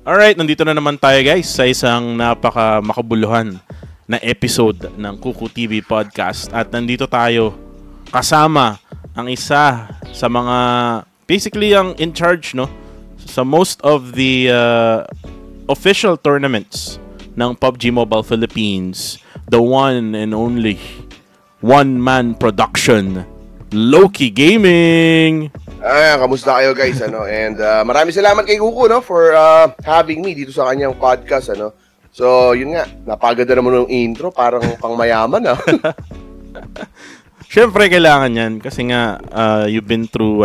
Alright, nandito na naman tayo guys sa isang napaka makabuluhan na episode ng Kuku TV Podcast. At nandito tayo kasama ang isa sa mga basically ang in charge sa most of the official tournaments ng PUBG Mobile Philippines. The one and only one-man production, Loki Gaming. Kamusta kayo guys, And maraming salamat kay Kuku, for having me dito sa kanyang podcast, So, yun nga, napaganda naman ng intro, parang pangmayaman, Siyempre kailangan 'yan kasi nga you've been through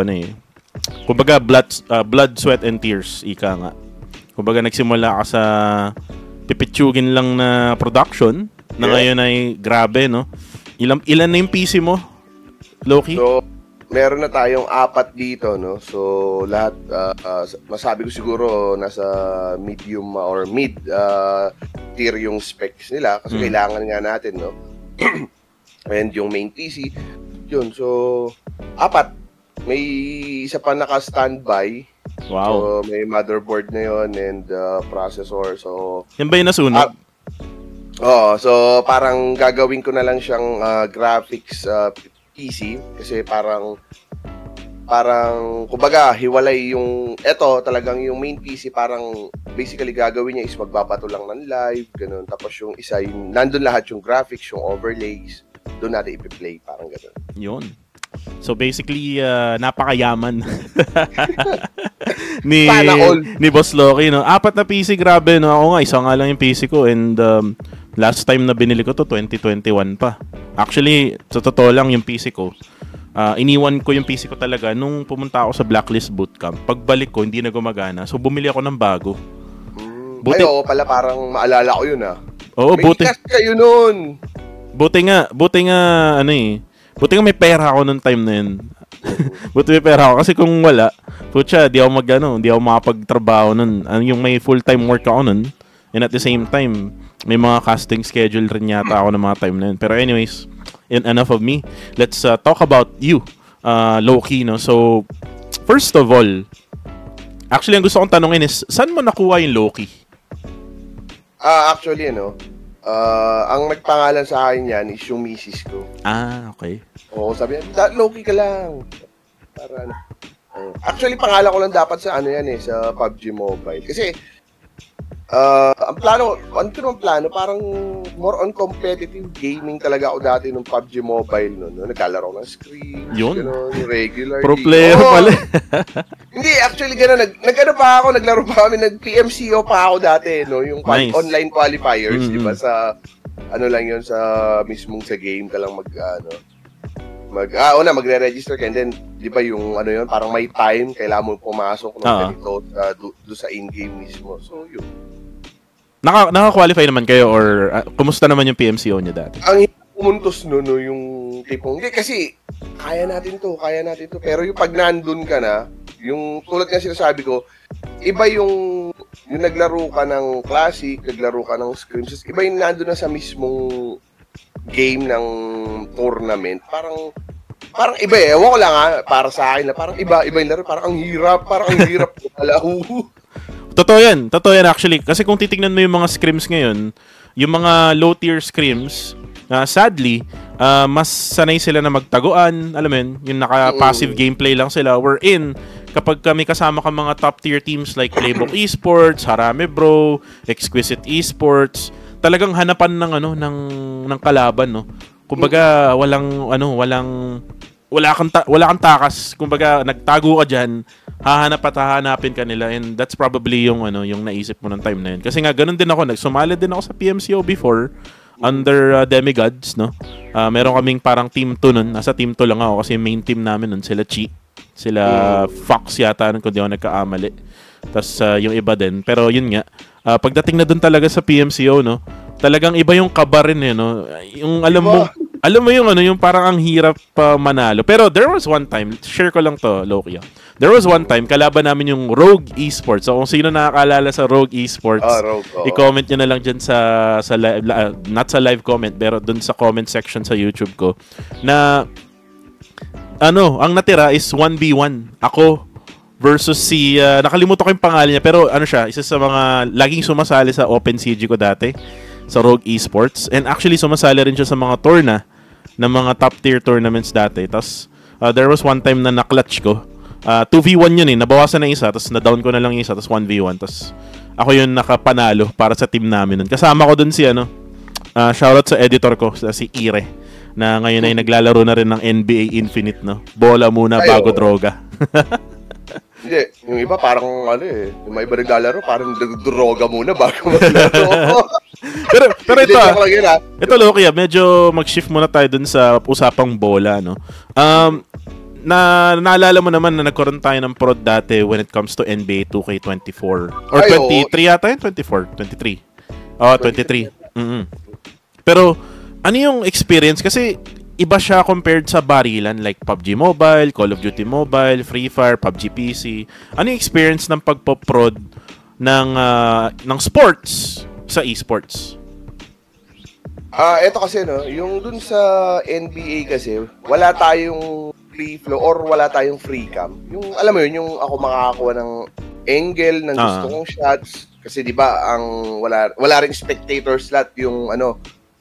kumbaga blood, sweat and tears, ika nga. Kumbaga nagsimula ka sa pipitsugin lang na production na ngayon ay grabe, no? Ilan na yung PC mo, Loki? So, meron na tayong 4 dito, So, lahat, masabi ko siguro, nasa medium or mid tier yung specs nila. Kasi kailangan nga natin, And yung main PC, yun. So, 4. May isa pa naka-standby. Wow. So, may motherboard na yun and processor. So, yan ba yung nasunod? So, parang gagawin ko na lang siyang graphics PC kasi parang kumbaga hiwalay yung talagang yung main PC parang basically gagawin niya is magbabato lang ng live ganun, tapos yung isa yung nandun lahat yung graphics, yung overlays, doon natin i-play, parang ganun. Yun. So basically napakayaman ni Boss Loki, 4 na PC, grabe, Ako nga isa nga lang yung PC ko and last time na binili ko to 2021 pa. Actually, sa totoo lang yung PC ko, iniwan ko yung PC ko talaga nung pumunta ako sa Blacklist Bootcamp. Pagbalik ko, hindi na gumagana. So, bumili ako ng bago. Oo pala, parang maalala ko yun, Oo, buti. May kayo nun. Buti nga, buti nga may pera ako nung time na yun. Buti may pera ako. Kasi kung wala, putya, di ako makapagtrabaho nun. Yung may full-time work ako nun. And at the same time, may mga casting schedule rin yata ako ng mga time na yun. Pero anyways, enough of me. Let's talk about you, Loki, So, first of all, actually, ang gusto kong tanongin is, saan mo nakuha yung Loki? Actually, ang nagpangalan sa akin yan is yung misis ko. Okay. Oo, sabi niya, Loki ka lang. Para actually, pangalan ko lang dapat sa sa PUBG Mobile. Kasi, ang plano, parang more on competitive gaming talaga ako dati nung PUBG Mobile naglalaro ng screen, regular. Pro player pala. Hindi, actually naglaro pa kami, nag-PMCO pa ako dati, yung nice. Online qualifiers, di ba, sa lang yun, sa mismong sa game ka lang magre-register ka, and then di ba yung yun, parang may time kailangan mo pumasok ng ganito do sa in-game mismo. So yun. Naka-qualify naman kayo or kumusta naman yung PMCO niyo dati? Ang pumuntos yung tipong, hindi kasi kaya natin to, pero yung pag nandun ka na, yung tulad nga sinasabi ko, iba yung naglaro ka ng classic, naglaro ka ng scrims, iba yung nandun na sa mismong game ng tournament, parang iba ewan ko lang para sa akin na parang iba yung laro, parang ang hirap pala. Totoo yan actually. Kasi kung titingnan mo yung mga scrims ngayon, yung mga low tier scrims, sadly, mas sanay sila na magtaguan, alam mo yun, yung naka-passive gameplay lang sila. Wherein, kapag kami kasama ka mga top tier teams like Playbook Esports, Harame Bro, Exquisite Esports, talagang hanapan ng kalaban, Kumbaga, wala kang takas. Kumbaga, nagtago ka diyan, hahanapin ka nila, and that's probably yung naisip mo ng time na yun. Kasi nga ganun din ako, nagsumali din ako sa PMCO before under Demigods, meron kaming parang team 2 nun. Nasa team 2 lang ako kasi main team namin nun sila Chi, sila Fox yata nun, kung di ako nagkaamali. Tapos yung iba din. Pero yun nga, pagdating na dun talaga sa PMCO, talagang iba yung kaba rin, yung alam mo yung parang ang hirap manalo. Pero there was one time, share ko lang to, Loki. There was one time, kalaban namin yung Rogue Esports. So kung sino nakakaalala sa Rogue Esports, i-comment nyo na lang dyan sa live, not sa live comment, pero dun sa comment section sa YouTube ko, na ang natira is 1v1. Ako versus si nakalimutan ko yung pangalan niya pero ano siya, isa sa mga laging sumasali sa OpenCG ko dati sa Rogue Esports, and actually sumasali rin siya sa mga tour ng mga top tier tournaments dati. Tapos there was one time na na-clutch ko. 2v1 yun nabawasan na isa, tapos na-down ko na lang isa, tapos 1v1, tapos ako yun nakapanalo para sa team namin nun. Kasama ko dun si shoutout sa editor ko, si Ire, na ngayon ay naglalaro na rin ng NBA Infinite, no? Bola muna bago droga. Hindi, yung iba parang yung mga iba naglalaro, parang droga muna bago maglaro. pero ito Loki, medyo mag-shift muna tayo dun sa usapang bola, no? Naalala mo naman na nagkaroon tayo ng prod dati when it comes to NBA 2K24 or 23 yata yun? 24? 23? 23. Pero ano yung experience? Kasi iba siya compared sa barilan like PUBG Mobile, Call of Duty Mobile, Free Fire, PUBG PC. Ano yung experience ng pagpo-prod ng sports sa esports? Ito kasi yung dun sa NBA kasi wala tayong free flow or wala tayong free cam. Yung alam mo yun, yung ako makakakuha ng angle ng gusto kong shots kasi 'di ba ang wala ring spectator slot yung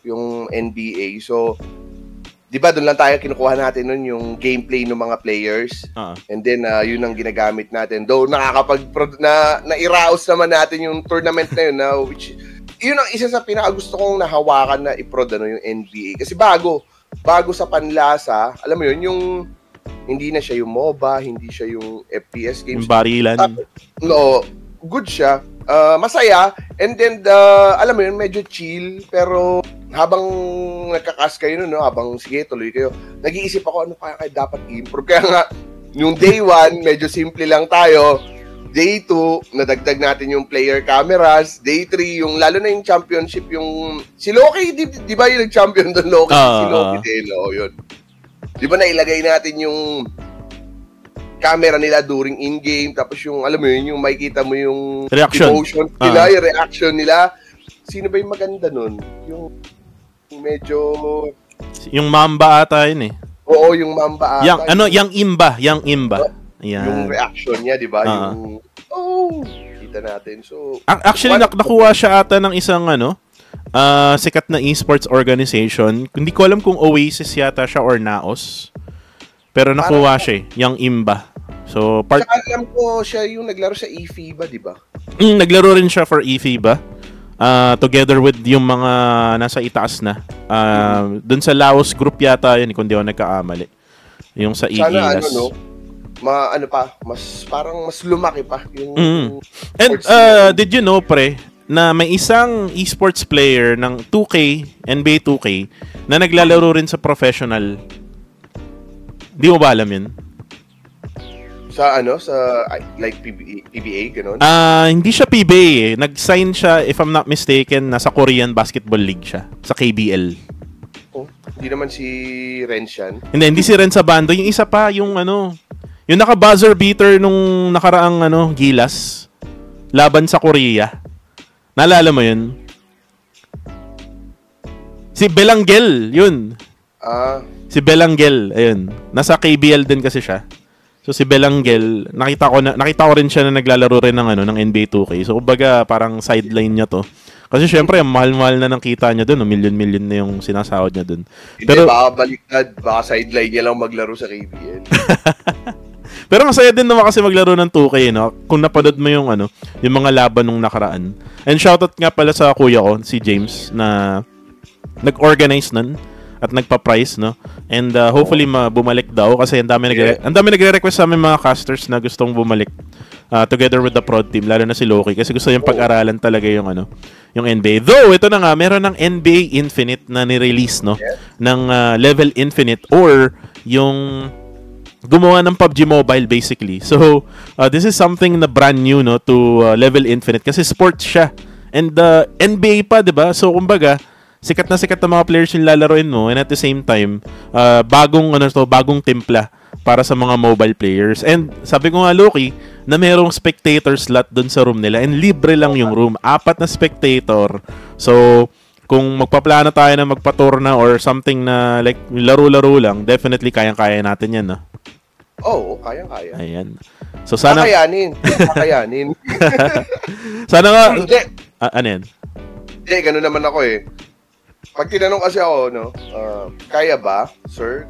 yung NBA. So 'di ba doon lang tayo kinukuha natin nun yung gameplay ng mga players. And then yun ang ginagamit natin. Though na-iraos naman natin yung tournament na yun which yun ang isa sa pinakagusto kong nahawakan na i-prod yung NBA kasi bago sa panlasa, alam mo yun, yung hindi na siya yung MOBA, hindi siya yung FPS games. Yung barilan. No, good siya. Masaya. And then, alam mo yun, medyo chill. Pero habang nagkakas kayo habang sige, tuloy kayo, nag-iisip ako, ano kaya dapat i-improve. Kaya nga, yung day 1, medyo simple lang tayo. Day 2, nadagdag natin yung player cameras. Day 3, yung lalo na yung championship, yung si Loki, di ba yung nag-champion doon, Loki? Si Loki Delo, yun. Di ba nailagay natin yung camera nila during in-game, tapos yung, alam mo yun, yung makikita mo yung reaction. Emotion nila, yung reaction nila. Sino ba yung maganda nun? Yung medyo... Yung Mamba ata yun Oo, yung Mamba ata. Yung Imba. Ayan. Yung reaction niya, di ba? Yung, kita natin. So, actually, nakuha siya ata ng isang, sikat na esports organization. Hindi ko alam kung Oasis yata siya or Naos. Pero nakuha siya yung Imba. So, alam ko siya yung naglaro sa eFIBA, di ba? Naglaro rin siya for eFIBA. Together with yung mga nasa itaas na. Dun sa Laos group yata yun, kung di ako nagkakamali. Yung sa EGLAS. Sana, parang mas lumaki pa yung And did you know, pre, na may isang esports player ng 2K, NBA 2K, na naglalaro rin sa professional? Di mo ba alam yun? Sa like PBA, ganun? Hindi siya PBA Nag-sign siya, if I'm not mistaken, nasa Korean Basketball League siya, sa KBL. Hindi naman si Renz yan? Hindi si Renz Sabando. Yung isa pa, yung yung naka-buzzer beater nung nakaraang Gilas laban sa Korea. Naalala mo yun? Si Belangel, yun. Si Belangel, ayun. Nasa KBL din kasi siya. So si Belangel, nakita ko rin siya na naglalaro rin ng NBA 2K. So kumbaga parang sideline niya to. Kasi syempre, mahal-mahal na ng kita niya doon, million-million na yung sinasahod niya doon. Pero baka baliktad, baka sideline niya lang maglaro sa KBL. Pero masaya din naman kasi maglaro ng 2K, kung napanood mo yung yung mga laban nung nakaraan. And shoutout nga pala sa kuya ko, si James, na nag-organize nun at nagpa-price, and hopefully bumalik daw kasi ang dami nagre-request sa amin mga casters na gustong bumalik together with the prod team, lalo na si Loki kasi gusto yung pag-aralan talaga yung yung NBA. Though ito na nga, meron ng NBA Infinite na ni-release ng Level Infinite, or yung gumawa ng PUBG Mobile basically. So this is something na brand new to Level Infinite kasi sports siya, and NBA pa, 'di ba? So kumbaga sikat na mga players yung lalaroin mo, and at the same time, bagong timpla para sa mga mobile players. And sabi ko nga, Loki, na merong spectator slot dun sa room nila, and libre lang yung room. 4 na spectator. So, kung magpaplano tayo na magpaturna or something na like laro-laro lang, definitely kayang-kaya natin yan, Oo, kayang-kaya. Ayan. So sana kakayanin. Sana nga Hindi. ano yan? Hindi, gano'n naman ako eh. Pag tinanong kasi ako, no, kaya ba, sir?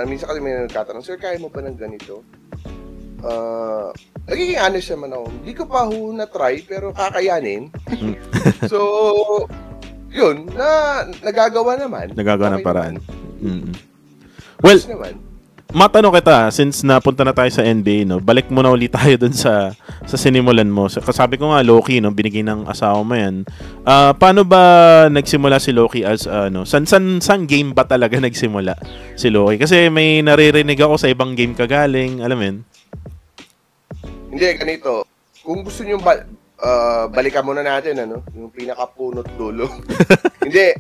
Minsan kasi may nagtatanong, sir, kaya mo ba ng ganito? Nagiging honest naman ako. Hindi ko pa na-try, pero kakayanin. So, yun, nagagawa naman. Nagagawa ng paraan. Well, naman. Matanong kita, since napunta na tayo sa NBA, no, balik muna ulit tayo dun sa sinimulan mo. Kasabi ko nga, Loki, no, binigay ng asawa mo yan. Paano ba nagsimula si Loki as, san game ba talaga nagsimula si Loki? Kasi may naririnig ako sa ibang game kagaling, alam mo yun? Hindi, ganito. Kung gusto nyo balikan muna natin, yung pinakapunot dulo. Hindi.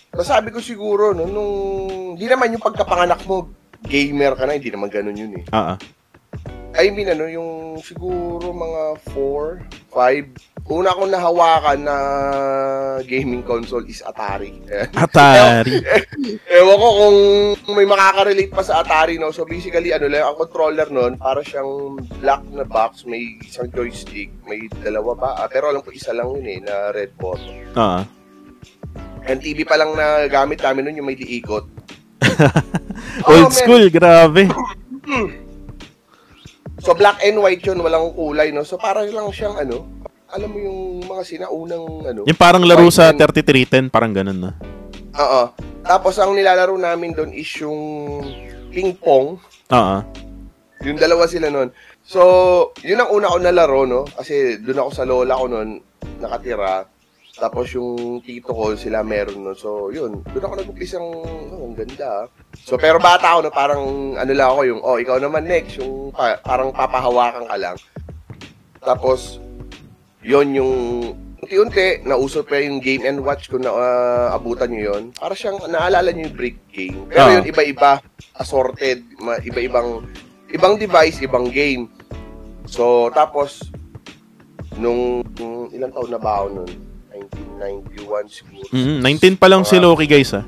Masabi ko siguro, hindi naman yung pagkapanganak mo, gamer ka na, hindi naman ganun yun eh. I mean, yung siguro mga 4, 5, una akong nahawakan na gaming console is Atari. Atari? Ewan ko kung may makaka-relate pa sa Atari, no? So basically, ang controller nun, para siyang black na box, may isang joystick, may dalawa pa, pero alam ko isa lang yun eh, na red button. And TV pa lang na gamit namin nun yung may diikot. Old school, grabe. So black and white yun, walang kulay, no? So parang lang siyang alam mo yung mga sinaunang yung parang laro sa 3310, parang ganun na. Oo. Tapos ang nilalaro namin doon is yung ping pong. Yung dalawa sila nun. So, yun ang una ko nalaro, no? Kasi doon ako sa lola ko nun nakatira. Tapos yung tito ko, sila meron nun. So, yun. Doon ako nag-umpisang, ang ganda. So, pero bata ako, no? Parang, lang ako yung, ikaw naman next. Yung parang papahawakan ka lang. Tapos, yun yung, unti-unti, nauso pa yung Game & Watch kung abutan nyo yun. Para siyang, naalala nyo yung brick game. Pero yun, iba-iba, assorted, ibang device, ibang game. So, tapos, nung ilang taon na ba ako nun? 1991 siguro. 19 pa lang si Loki, guys, ha?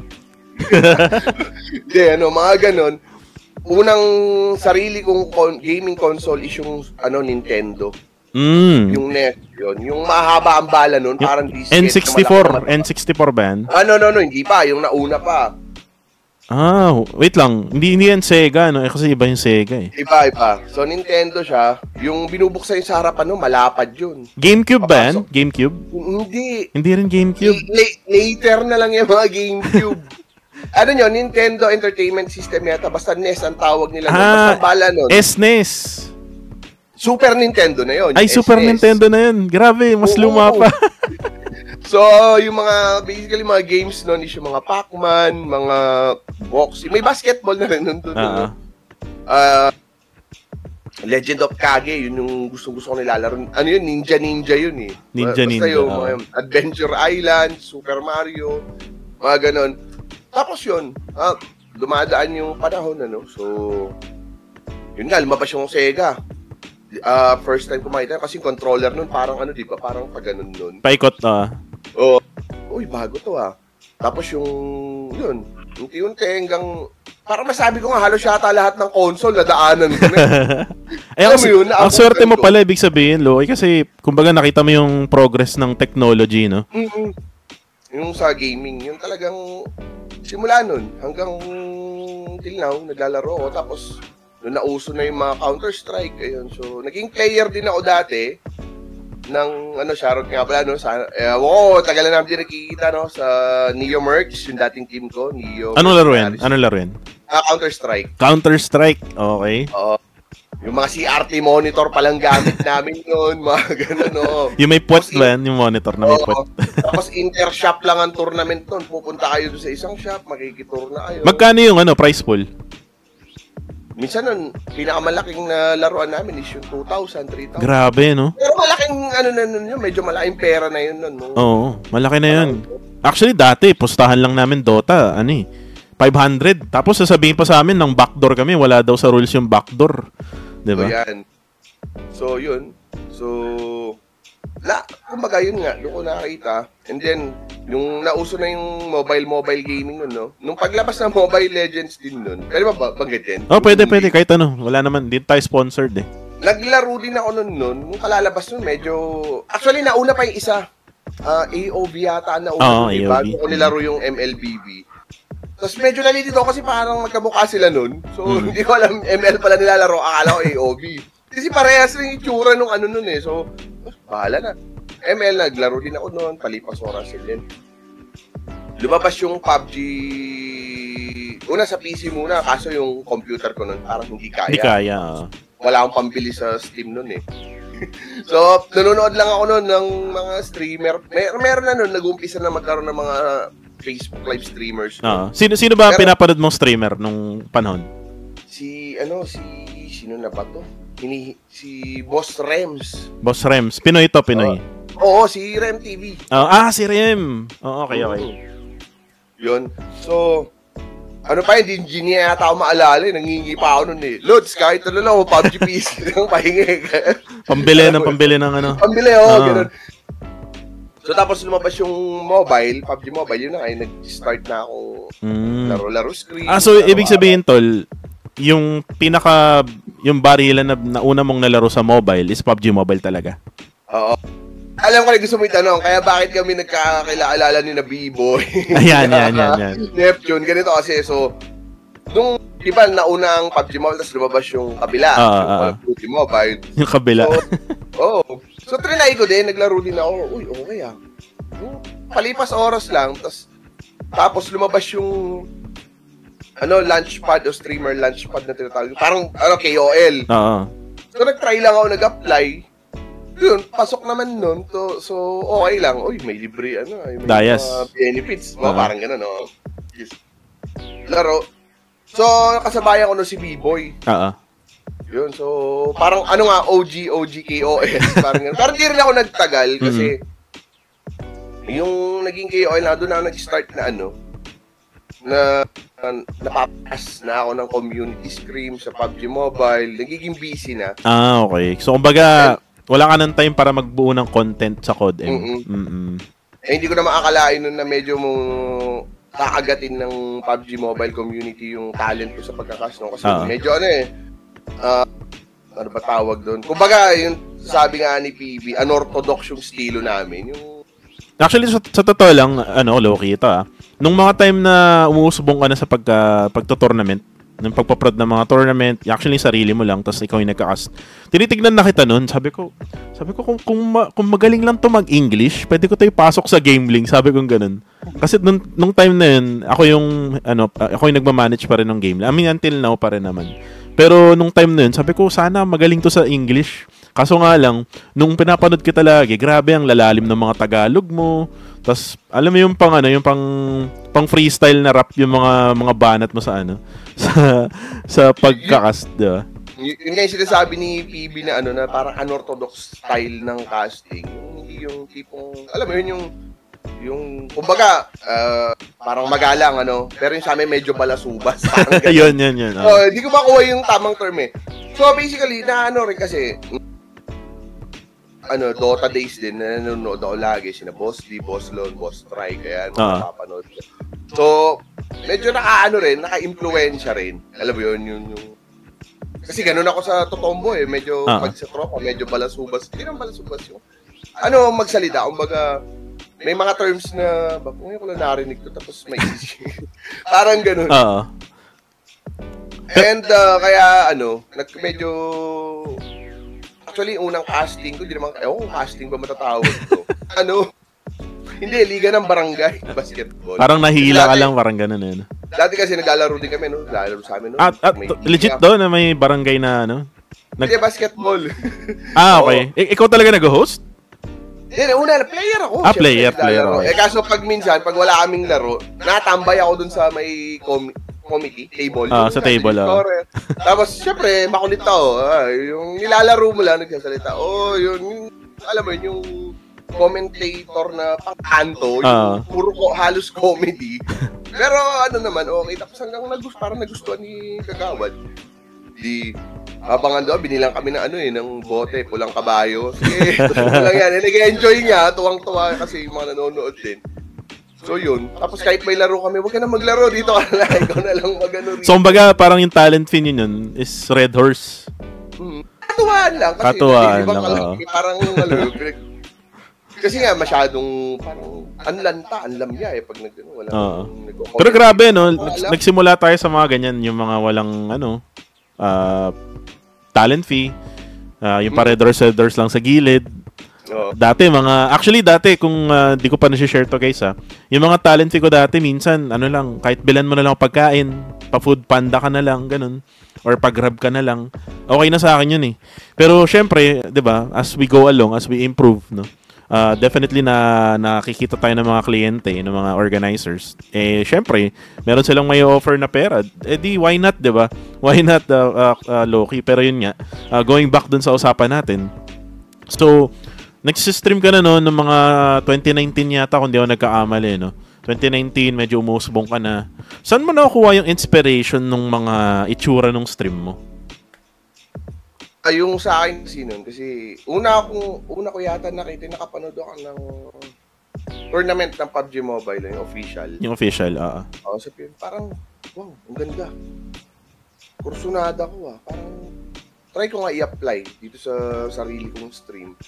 Hindi, mga ganon. Unang sarili kong gaming console is yung, Nintendo. Yung NES, yun. Yung mahaba ang bala nun, parang N64. N64 ba yan? No, hindi pa. Yung nauna pa. Wait lang. Hindi yan Sega, no? Kasi iba yung Sega, eh. Iba. So, Nintendo siya. Yung binubuksan yung sa harapan, malapad yun. GameCube ba yan? GameCube? Hindi. Hindi rin GameCube. Later na lang yung mga GameCube. Yun? Nintendo Entertainment System yata. Basta NES ang tawag nila. Basta bala nun. SNES. Super Nintendo na yun. Ay, Super Nintendo na yun. Grabe, mas luma pa. So, yung basically mga games nun is yung mga Pac-Man, mga boxing. May basketball na rin nun. Legend of Kage, yun yung gusto-gusto ko nilalaro. Yun? Ninja yun eh. Basta yung Adventure Island, Super Mario, mga ganon. Tapos yun, dumadaan yung panahon, So, yun nga, lumabas yung Sega. First time ko makita kasi controller nun parang di ba? Parang pag ganun nun. Paikot, Uy, bago to Tapos yung unti-unti hanggang parang masabi ko nga halos yata lahat ng console nadaanan ko na. Ang swerte mo pala, ibig sabihin, Loki, kasi kumbaga nakita mo yung progress ng technology, no? Yung sa gaming, yung talagang simula nun hanggang till now, naglalaro ako. Tapos nung nauso na yung mga Counter-Strike, ayun. So, naging player din ako dati ng, shoutout nga pala, tagal na namin din nakikita, sa Neo Mercs, yung dating team ko, Neo. Anong laro yan? Counter-Strike. Counter-Strike, okay. Yung mga CRT monitor palang gamit namin yun, mga gano'n, Yung may puwet ba yan? Yung monitor na may puwet. Tapos inter-shop lang ang tournament nun. Pupunta kayo doon sa isang shop, makikitour na kayo. Magkano yung prize pool? Minsan nun, pinakamalaking na laruan namin is yung 2,000, 3,000. Grabe, no? Pero malaking, yun, medyo malaking pera na yun nun. No? Oo, malaki na yun. Actually, dati, pustahan lang namin Dota, 500. Tapos sasabihin pa sa amin ng backdoor kami, wala daw sa rules yung backdoor. Diba? So, yan. So, yun. So, kumbaga yun nga, doon ko nakakita. And then, yung nauso na yung mobile gaming nun, no? Nung paglabas ng Mobile Legends din nun, pwede ba banggitin? Oh, pwede, kahit ano. Wala naman, din tayo sponsored eh. Naglaro din ako nun, nung kalalabas nun, medyo, actually, nauna pa yung isa. AOV yata nauna. AOV. Bago ko nilaro yung MLBB. Tapos medyo nalilito kasi parang magkamukha sila nun. So, hindi ko alam, ML pala nilalaro, akala ko AOV. Kasi parehas rin yung itsura nung ano nun eh. So, bahala na. ML, naglaro din ako noon, palipas oras din. Lumabas yung PUBG, una sa PC muna, kaso yung computer ko nun parang hindi kaya. Hindi kaya. Wala akong pambili sa Steam nun eh. So, nanonood lang ako noon ng mga streamer. Meron na noon, nag-uumpisa na magkaroon ng mga Facebook live streamers. Sino ba pinapanood mong streamer nung panahon? Sino na ba to? Si Boss Rems. Boss Rems. Pinoy to, Pinoy. Oo, si Rem TV. Si Rem. Okay. Yun. So, ano pa, hindi niya yata ako maalala. Nangingi pa ako nun eh. Lods, kahit ano lang, PUBG PC lang pahingi. Pambili ng ano. Pambili, ganun. So, tapos lumabas yung mobile, PUBG Mobile, yun na ay nag-start na ako laro-laro screen. So, ibig sabihin, tol, yung barilan na una mong nalaro sa mobile is PUBG Mobile talaga. Oo. Alam ko na gusto mo itanong, kaya bakit kami nagkakilala ni na B-Boy? Yan. Neptune, ganito kasi. So, nung, di ba, nauna ang PUBG Mobile, tapos lumabas yung kabila. Yung PUBG Mobile. Yung kabila. So, trinay ko din, naglaro din ako. Uy, okay ah. Palipas oras lang, tapos lumabas yung launchpad o streamer launchpad na tinatawag. Parang, KOL. So, nag-try lang ako, nag-apply. Yun, pasok naman nun. So, okay lang. Uy, may libre, may benefits. Parang gano'n, no? Yes. Laro. So, nakasabayan ko nun si B-Boy. Yun, so, parang, OG KOL. Parang gano'n. Parang di rin ako nagtagal kasi yung naging KOL na doon ako nag-start na napapas na ako ng community scream sa PUBG Mobile. Nagiging busy na. Okay. So, kumbaga, wala ka ng time para magbuo ng content sa CODM. Hindi ko na maakalain nun na medyo mo kakagatin ng PUBG Mobile community yung talent ko sa pagkakas. No? Kasi medyo ano ba tawag doon? Kumbaga, yung sabi nga ni PB, unorthodox yung estilo namin. Actually, sa totoo lang, low-key ito Nung mga time na umuusubong ka na sa pagto-tournament, ng pagpaprod ng mga tournament, actually sarili mo lang, tapos ikaw yung nagka-cast. Tinitignan na kita nun, sabi ko kung magaling lang to mag-English, pwede ko tayo pasok sa GameLink, sabi ko ganun. Kasi nung time na yun, ako yung nagmamanage pa rin ng GameLink. I mean, until now pa rin naman. Pero nung time na yun, sabi ko, sana magaling to sa English. Kaso nga lang, nung pinapanood kita lagi, grabe ang lalalim ng mga Tagalog mo. Tapos, alam mo yung pang freestyle na rap yung mga banat mo sa sa pagkakast, diba? Yun nga yung sinasabi ni PB na na parang unorthodox style ng casting. Hindi yung tipong, alam mo yun yung kumbaga, parang magalang, pero yung sa amin medyo balasubas. yun. Hindi ko makuha yung tamang term eh. So, basically, rin kasi, Dota days din, nanonood ako lagi, sina Boss D, Boss Lon, Boss Try, kaya napapanood. So, medyo naka-influensya rin. Alam mo yun, yung kasi ganun ako sa Totombo eh, medyo pag sa tropa, medyo balasubas. Hindi naman balasubas yung, magsalita, kumbaga, may mga terms na, ngayon ko lang narinig to, tapos may easy. Parang ganun. And, kaya, medyo, actually, unang casting ko, hindi naman, casting ba matatawag ko? Hindi, Liga ng Barangay Basketball. Parang nahihila ka lang, parang ganun eh. Dati kasi naglalaro din kami, naglalaro sa amin. Legit daw na may barangay na, Hindi, basketball. Okay. Ikaw talaga nag-host? Hindi, una, player ako. Player. Kaso pag minsan, pag wala kaming laro, natambay ako dun sa may committee, table. Sa table, Tapos, syempre, makulit ako. Yung nilalaro mo lang, nagsasalita. Yung, alam mo yun, yung commentator na pang-kanto, yung puro halos comedy. Pero naman, okay. Tapos hanggang parang nagustuhan ni Kagawad. habang ando, binilang kami ng ng bote, pulang kabayo. Sige, lang yan. Nag-enjoy niya, tuwang-tuwa kasi yung mga nanonood din. So yun, tapos kahit may laro kami, huwag ka na maglaro, dito ka na, ikaw na lang mag-ano rin. So, kumbaga, parang yung talent fee yun is Red Horse. Katuwaan lang. Kasi Katuwaan lang, parang, kasi nga, masyadong, parang, anlamya pag walang Pero grabe, no? Nagsimula tayo sa mga ganyan, yung mga walang, talent fee, yung pa Red Horse lang sa gilid. Dati kung di ko pa na-share to guys yung mga talent fee ko dati minsan lang, kahit bilan mo na lang pagkain, pa food panda ka na lang, ganun, or pag grab ka na lang, okay na sa akin yun Pero syempre, 'di ba, as we go along, as we improve, no, definitely na nakikita tayo ng mga kliyente, ng mga organizers, syempre meron silang may offer na pera, di why not, 'di ba, why not, Loki. Pero yun nga, going back dun sa usapan natin, so nag-stream ka na ng mga 2019 yata kung di ako nagkaamali, no? 2019, medyo umusbong ka na. Saan mo nakukuha yung inspiration ng mga itsura ng stream mo? Yung sa akin kasi una ko yata nakapanood ako ng tournament ng PUBG Mobile, yung official. Yung official, parang, wow, ang ganda. Kursunada ko parang try ko nga i-apply dito sa sarili kong stream.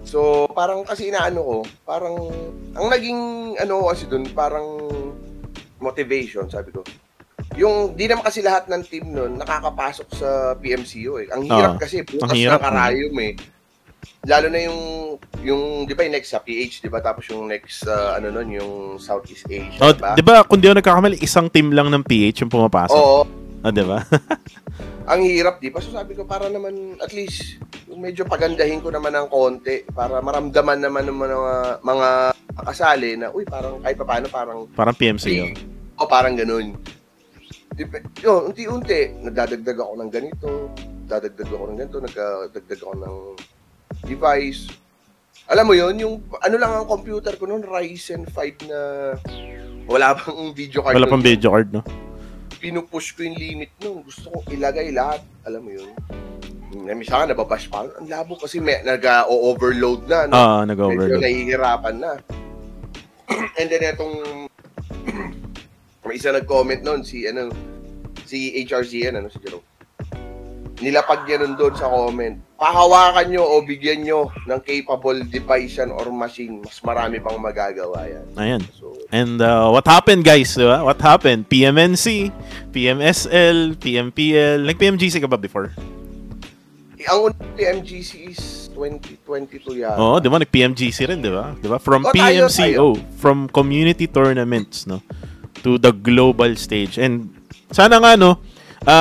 So, parang kasi inaano ko, parang, ang naging, kasi dun, parang motivation, sabi ko. Yung, di naman kasi lahat ng team nun, nakakapasok sa PMCO Ang hirap kasi, bukas ng karayom Lalo na yung, di ba yung next sa PH, di ba? Tapos yung next, yung Southeast Asia, di ba? Kung di ako nagkakamali, isang team lang ng PH yung pumapasok. Oo. Di ba? Ang hirap, di ba? So sabi ko, para naman, at least, medyo pagandahin ko naman ng konti para maramdaman naman ng mga kasali na, parang kahit paano, parang PMC. Parang ganun. Unti-unti, nagdadagdag ako ng ganito, nagdadagdag ako ng device. Alam mo yon, yung, lang ang computer ko noon, Ryzen 5 na wala pang video card. Wala pang video card, no? Pinupush ko yung limit nun. Gusto kong ilagay lahat. Alam mo yun? Minsan nababash pa. Ang labo kasi nag-overload na. Nag-overload. Medyo nahihirapan na. And then may isa nag-comment nun, si HRZN, si Jerome. Nilapag niya nun doon sa comment. Pahawakan nyo o bigyan nyo ng capable device yan or machine. Mas marami pang magagawa yan. Ayan. So, and what happened, guys? Diba? What happened? PMNC, PMSL, PMPL. Nag-PMGC ka ba before? Ang unang PMGC is 2022 yan. Oo, di ba? Nag-PMGC rin, di ba? From PMCO, from community tournaments, no, to the global stage. And sana nga, no,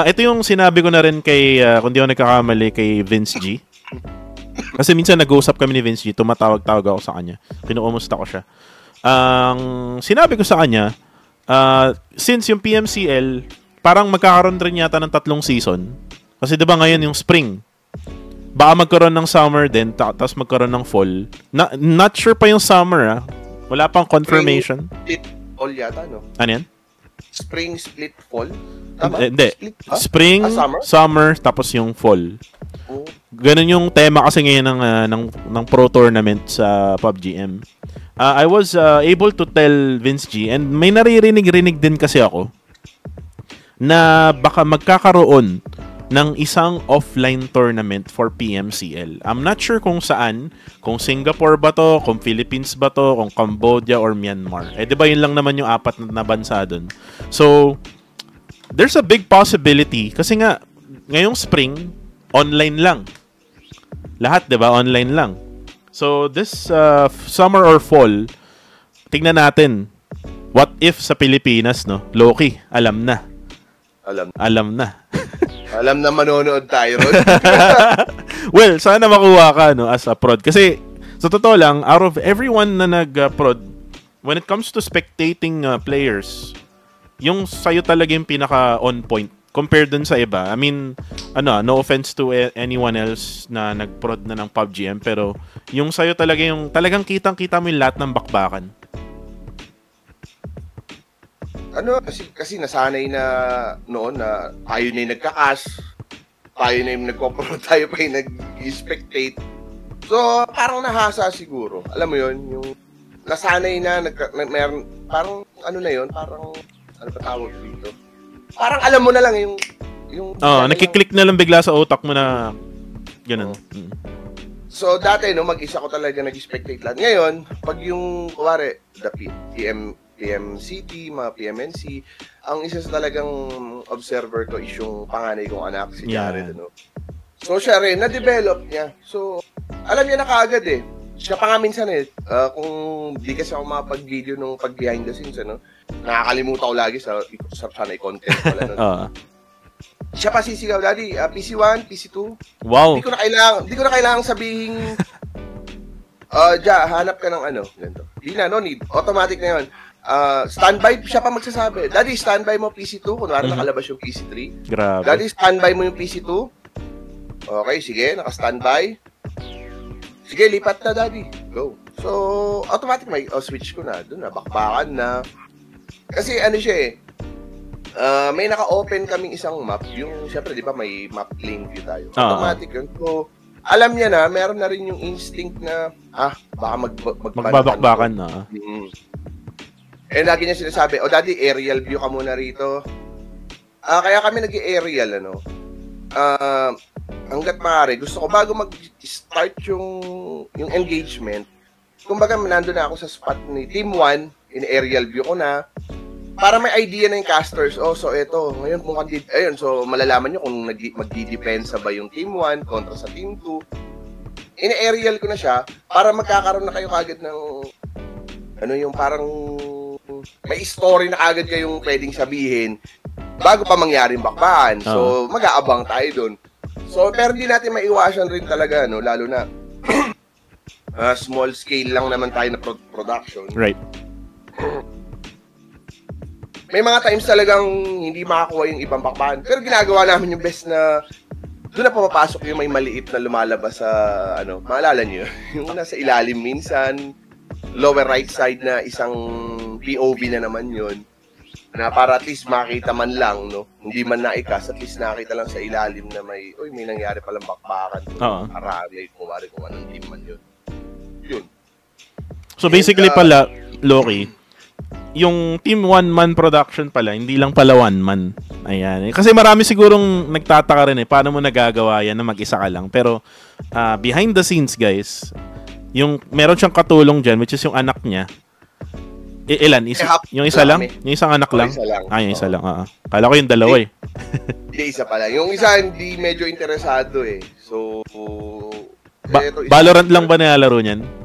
ito yung sinabi ko na rin kay, kung di ako nagkakamali, kay Vince G. Kasi minsan nag-uusap kami ni Vince G, tumatawag-tawag ako sa kanya. Kinuumusta ko siya. Ang sinabi ko sa kanya, since yung PMCL, parang magkakaroon rin yata ng 3 season. Kasi diba ngayon yung spring, baka magkaroon ng summer din, tapos magkaroon ng fall. Not sure pa yung summer, wala pang confirmation. Split fall yata, no? Ano yan? Spring, split, fall? Tama? Hindi. Split, spring, summer, tapos yung fall. Ganun yung tema kasi ngayon ng pro tournament sa PUBG-M. I was able to tell Vince G, and may naririnig-rinig din kasi ako, na baka magkakaroon ng isang offline tournament for PMCL. I'm not sure kung saan, kung Singapore ba to, kung Philippines ba to, kung Cambodia or Myanmar. Di ba yun lang naman yung 4 na bansa dun. So, there's a big possibility kasi nga, ngayong spring, online lang. Lahat, di ba? Online lang. So, this summer or fall, tingnan natin, what if sa Pilipinas, no? Loki, alam na. Alam na. Alam na manonood tayo ron. Well, sana makuha ka, no, as a prod. Kasi, sa totoo lang, out of everyone na nag-prod, when it comes to spectating players, yung sa'yo talaga yung pinaka-on point compared dun sa iba. I mean, no offense to anyone else na nag-prod na ng PUBG-M, pero yung sa'yo talaga yung, talagang kitang-kita mo yung lahat ng bakbakan. Kasi nasanay na noon na tayo na yung nagka-cast, tayo na yung nagpo-pro, tayo pa yung nag-spectate. So, parang nahasa siguro. Alam mo yun, yung nasanay na, meron, parang ano na yun, parang, ano pa tawag dito? Parang alam mo na lang yung nakiklik na lang bigla sa utak mo na ganun. So, dati, no, mag-isa ko talaga nag-spectate lahat. Ngayon, pag yung, kuwari, the PMCT, mga PMNC, ang isa sa talagang observer ko is yung panganay kong anak, si Jared, ano. So, siya rin, na-develop niya. So, alam niya na kaagad eh. Siya pa nga minsan eh, kung di kasi ako makapag-video nung pag-behind the scenes, ano, nakakalimutan ko lagi sa sana i-content pala nun. Siya pa sisigaw, Daddy, PC1, PC2. Wow. Di ko na kailangang sabihin, hanap ka ng ano, ganito. Di na, no need. Automatic na yun. Standby, siya pa magsasabi, Daddy, standby mo PC2, kunwari nakalabas yung PC3. Grabe. Daddy, standby mo yung PC2. Okay, sige, naka-standby. Sige, lipat na, Daddy. Go. So, automatic may switch ko na. Doon na, bakbakan na. Kasi ano siya eh, may naka-open kaming isang map. Yung, syempre, di ba, may map lane view tayo. Automatic yun. So, alam niya na, meron na rin yung instinct na, baka magbabakbakan na. Eh, lagi niya sinasabi, Daddy, aerial view ka muna rito. Kaya kami nag-aerial, ano. Hanggat maaari, gusto ko bago mag-start yung engagement, kumbaga, nandun na ako sa spot ni Team 1, in-aerial view ko na, para may idea na yung casters, so eto, ngayon mukhang ayun, so malalaman nyo kung magdi-depensa ba yung Team 1 kontra sa Team 2. In-aerial ko na siya para magkakaroon na kayo kagad ng ano yung parang may story na kagad kayong pwedeng sabihin bago pa mangyaring bakbakan. So mag-aabang tayo dun. So pero hindi natin maiwasan rin talaga, no, lalo na small scale lang naman tayo na production. Right. May mga times talagang hindi makakuha yung ibang bakbakan. Pero ginagawa namin yung best na doon na pumapasok yung may maliit na lumalabas sa, ano, maalala nyo, yung nasa ilalim minsan, lower right side na isang POV na naman yun, na para at least makita man lang, no? Hindi man naikas, at least nakita lang sa ilalim na may nangyari palang bakbakan. Arami, kung anong team man yun. Yun. So basically pala, Loki, yung team one-man production pala, hindi lang pala one-man. Ayan. Kasi marami sigurong nagtataka rin paano mo nagagawa yan na mag-isa ka lang. Pero behind the scenes, guys, yung meron siyang katulong dyan, which is yung anak niya. Ilan? Yung isa lang? Yung isang anak lang? Isa lang. Yung isa lang. Kala ko yung dalawa eh. Hindi, isa pala. Yung isa hindi medyo interesado eh. So, Valorant lang ba nilalaro niyan?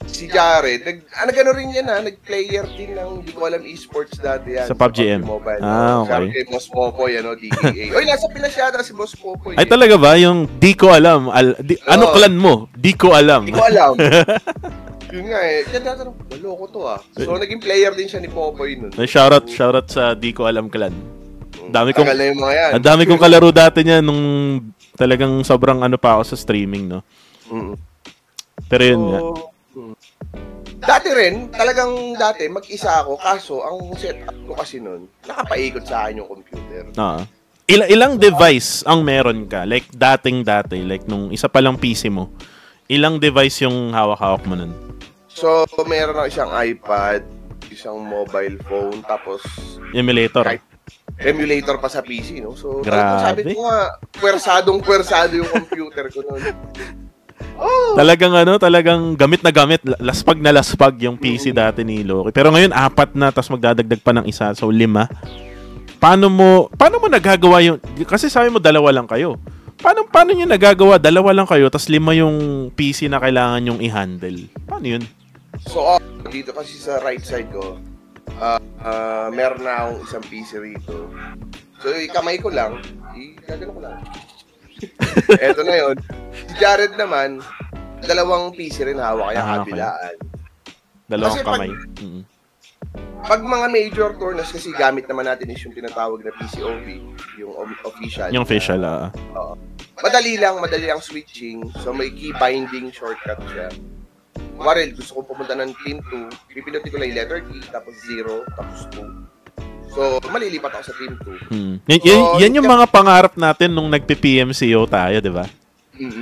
Si Jared, gano'n rin yan nag-player din ng, hindi ko alam, esports dati yan. Sa PUBG Mobile. Okay. Sabi Boss Popoy, DKA. Nasa Pinas yata si Boss Popoy. Ay, talaga ba? Yung di ko alam. Ano clan mo? Di ko alam. Di ko alam. Yun nga eh. Kaya tatanong, maloko to So, naging player din siya ni Popoy nun. Shoutout sa di ko alam clan. Tagal na yung mga yan. Ang dami kong kalaro dati niya nung talagang sobrang pa ako sa streaming, no? Pero yun nga. Dati rin, talagang mag-isa ako, kaso ang setup ko kasi nun, nakapaikot sa akin yung computer. Ilang device ang meron ka? Like dating-dati, like nung isa palang PC mo, ilang device yung hawak-hawak mo nun? So, meron ako isang iPad, isang mobile phone, tapos emulator. Emulator pa sa PC, no? So, grabe. sabi ko nga, pwersado yung computer ko nun. Talagang gamit na gamit, laspag na laspag yung PC dati ni Loki. Pero ngayon 4 na, tapos magdadagdag pa ng isa, so 5. Paano mo nagagawa yung, kasi sabi mo 2 lang kayo. Paano niyo nagagawa 2 lang kayo, tapos 5 yung PC na kailangan yung i-handle? Paano yun? So, dito kasi sa right side ko, meron na akong isang PC rito. So, kamay ko lang, gagano ko lang. Eto na yun. Si Jared naman, 2 PC rin hawak, kaya kabilaan. 2 kamay. Pag mga major tournaments kasi gamit naman natin is yung tinatawag na PCOV, yung official. Yung official, Madali lang switching. So may key binding shortcut siya. Kumaril, gusto kong pumunta ng team 2, pipindutin ko lang yung letter key, tapos 0, tapos 2. So, malilipat ako sa Team 2. Yan yung mga pangarap natin nung nagpi-PMCO tayo, di ba?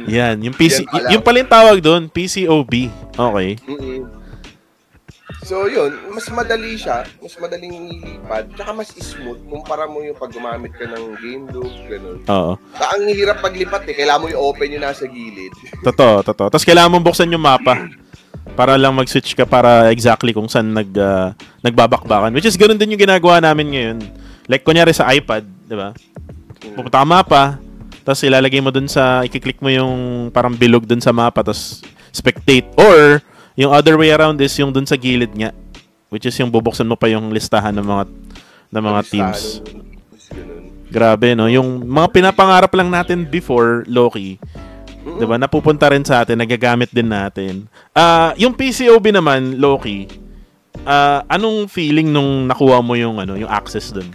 Yan, yung yung pala yung tawag doon, PCOB. Okay. So, yun, mas madali siya, mas madaling ilipad, tsaka mas smooth kumpara mo yung pag gumamit ka ng game loop, gano'n. Oo. Ang hirap paglipat kailangan mo i-open yung nasa gilid. Totoo. Tapos kailangan mong buksan yung mapa para lang mag-switch ka para exactly kung saan nagbabakbakan. Which is ganoon din yung ginagawa namin ngayon. Like kunyari sa iPad, di ba? Pupunta ka mapa, tapos ilalagay mo dun i-click mo yung parang bilog dun sa mapa, tapos spectate. Or, yung other way around is yung dun sa gilid nga. Which is yung bubuksan mo pa yung listahan ng mga teams. Grabe, no? Yung mga pinapangarap lang natin before, Loki, diba, napupunta rin sa atin, nagagamit din natin. Yung PCOB naman, Loki, anong feeling nung nakuha mo yung access dun?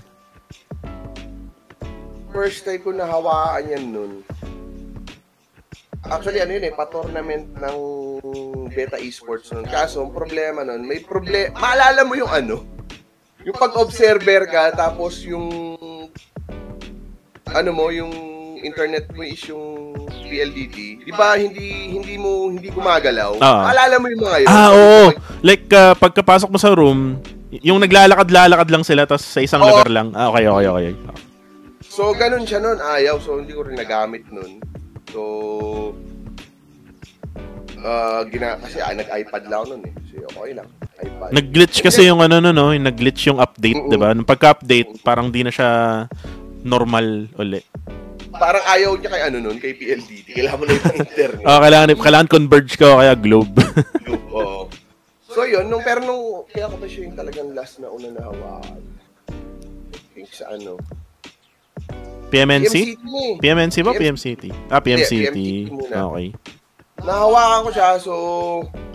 First time ko nahawaan yan nun. Actually, pa-tournament ng Beta Esports nun. Kaso, ang problema nun, maalala mo yung yung pag-observer ka, tapos yung yung internet mo is yung PLDT. Di ba, hindi gumagalaw? Maalala mo yung mga yun? Oo. Like, pagkapasok mo sa room, yung naglalakad-lalakad lang sila, tapos sa isang lugar lang. Okay. So, ganun siya nun. Ayaw. So, hindi ko rin nagamit nun. So, kasi nag-iPad lang nun eh. So, okay lang. iPad. Nag-glitch kasi yung yung nag-glitch yung update, diba? Nung pagka-update, parang di na siya normal uli. Parang ayaw niya kay PLDT. Kailangan mo na yung internet. Kailangan converge ka o kaya globe. Oo. So, yun. Kaya ko pa siya yung talagang last na una na hawakan. Sa PMNC? PMNC ba? PMCT? PMCT. Okay. Nahawakan ko siya. So,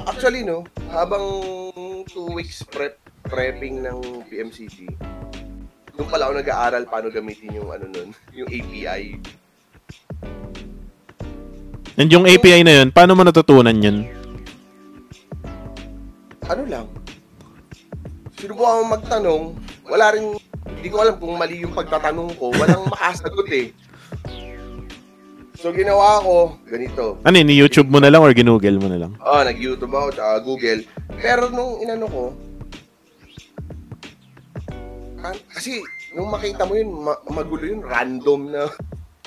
actually, habang 2 weeks prepping ng PMCT, doon pala ako nag-aaral paano gamitin yung yung API. And yung API na yun, paano mo natutunan yun? Sinubukan mo magtanong, hindi ko alam kung mali yung pagtatanong ko, walang makasagot eh. So, ginawa ko, ganito. Ni-YouTube mo na lang or ginugel mo na lang? Nag-YouTube ako, tsaka Google. Pero nung ko, kasi nung makita mo yun, magulo yun, random na,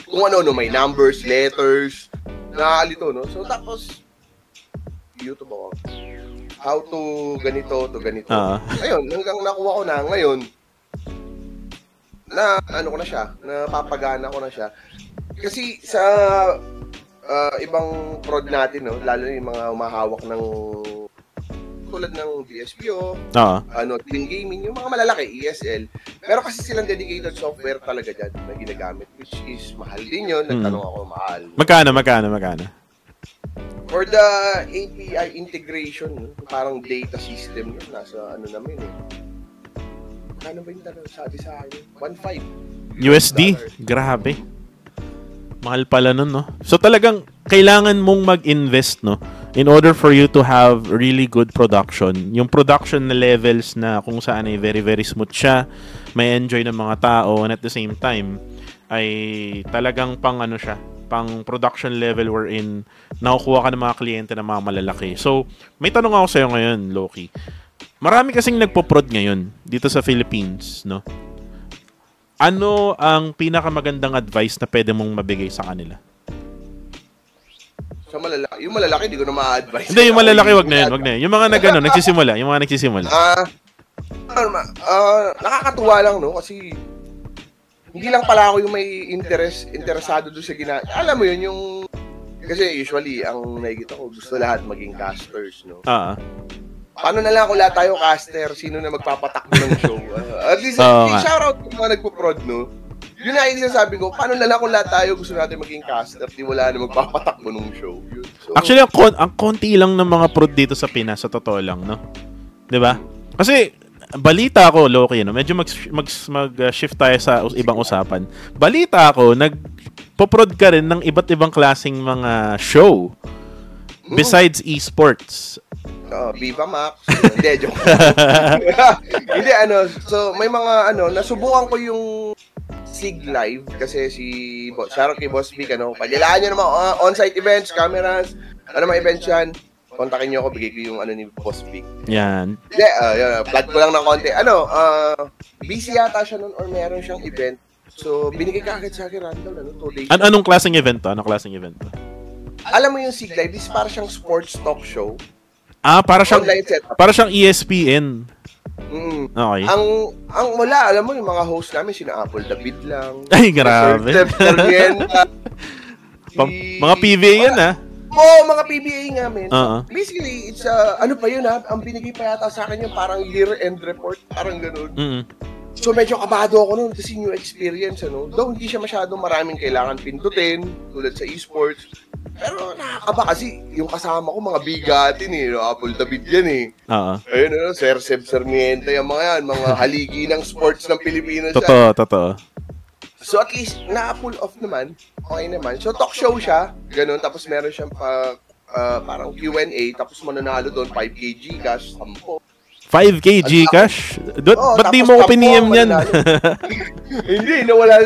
kung may numbers, letters, nakalito, no? So, tapos, YouTube ako. How to ganito. Ayun, hanggang nakuha ko na, ngayon, ko na siya, napapagana ko na siya. Kasi sa ibang prod natin, lalo na yung mga umahawak ng tulad ng BSPO, Team Gaming, yung mga malalaki, ESL. Pero kasi silang dedicated software talaga dyan na ginagamit, which is mahal din yun. Nagtanong ako, mahal. Magkano? For the API integration, parang data system yun, nasa namin eh. Ano ba yung sabi sa akin? 1.5 USD? Grabe. Mahal pala nun, no? So talagang kailangan mong mag-invest, no? In order for you to have really good production. Yung production na levels na kung saan ay very, very smooth siya, may enjoy ng mga tao, and at the same time, ay talagang pang production level wherein nakukuha ka ng mga kliyente na mga malalaki. So, may tanong ako sa'yo ngayon, Loki. Marami kasing nagpo-prod ngayon dito sa Philippines, no? Ano ang pinakamagandang advice na pwede mong mabigay sa kanila? Sa malalaki, yung malalaki hindi ko na ma-advise. Hindi, yung malalaki wag na yun. Yung mga nagsisimula. Nakakatuwa lang, no? Kasi hindi lang pala ako yung may interesado doon sa alam mo yun, yung kasi usually ang nakikita ko gusto lahat maging casters, no? Paano na lang kung lahat tayo caster, sino na magpapatakbo ng show? At least, shoutout kung mga nagpo-prod, no? Yun na yung sabi ko, paano na lang kung lahat tayo gusto natin maging caster, di wala na magpapatakbo ng show. Yun. So, actually, ang konti lang ng mga prod dito sa Pinas, sa totoo lang, no? Diba? Kasi, balita ko, Loki, no? Medyo mag-shift tayo sa ibang usapan. Balita ko, nagpo-prod ka rin ng iba't ibang klaseng mga show besides esports. Viva Max. Hindi, joke. Hindi, so may mga, nasubukan ko yung Sig Live kasi shoutout kay Boss Vic, palilaan nyo naman, on-site events, cameras, mga events yan. Kontakin nyo ako, bigay ko yung ni Boss Vic. Yan. Hindi, plug ko lang ng konti. Busy yata siya nun or meron siyang event. So, binigay ka agad sa akin, Randall, 2 days. Anong klaseng event to? Alam mo yung Sig Live, this para siyang sports talk show. Para siyang ESPN. Okay. Ang wala, alam mo, yung mga host namin, sina Apple David lang. Ay, grabe. Mga PBA yan, Mga PBA nga, men. Basically, it's, ang binigay pa yata sa akin yung parang year-end report, parang ganun. So, medyo kabado ako nun kasi new experience, Though hindi siya masyadong maraming kailangan pindutin, tulad sa esports. Pero nakakaba kasi yung kasama ko, mga bigatin Apple David yan Ayun, Sir Seb Sarmiento, yung mga yan, mga haligi ng sports ng Pilipinas. Totoo. So at least, na-pull off naman, okay naman. So talk show siya, ganun, tapos meron siyang parang Q&A, tapos mananalo doon, 5K Gcash, 10. 5K Gcash? Ba't di mo ko piniem yan? Hindi, nawala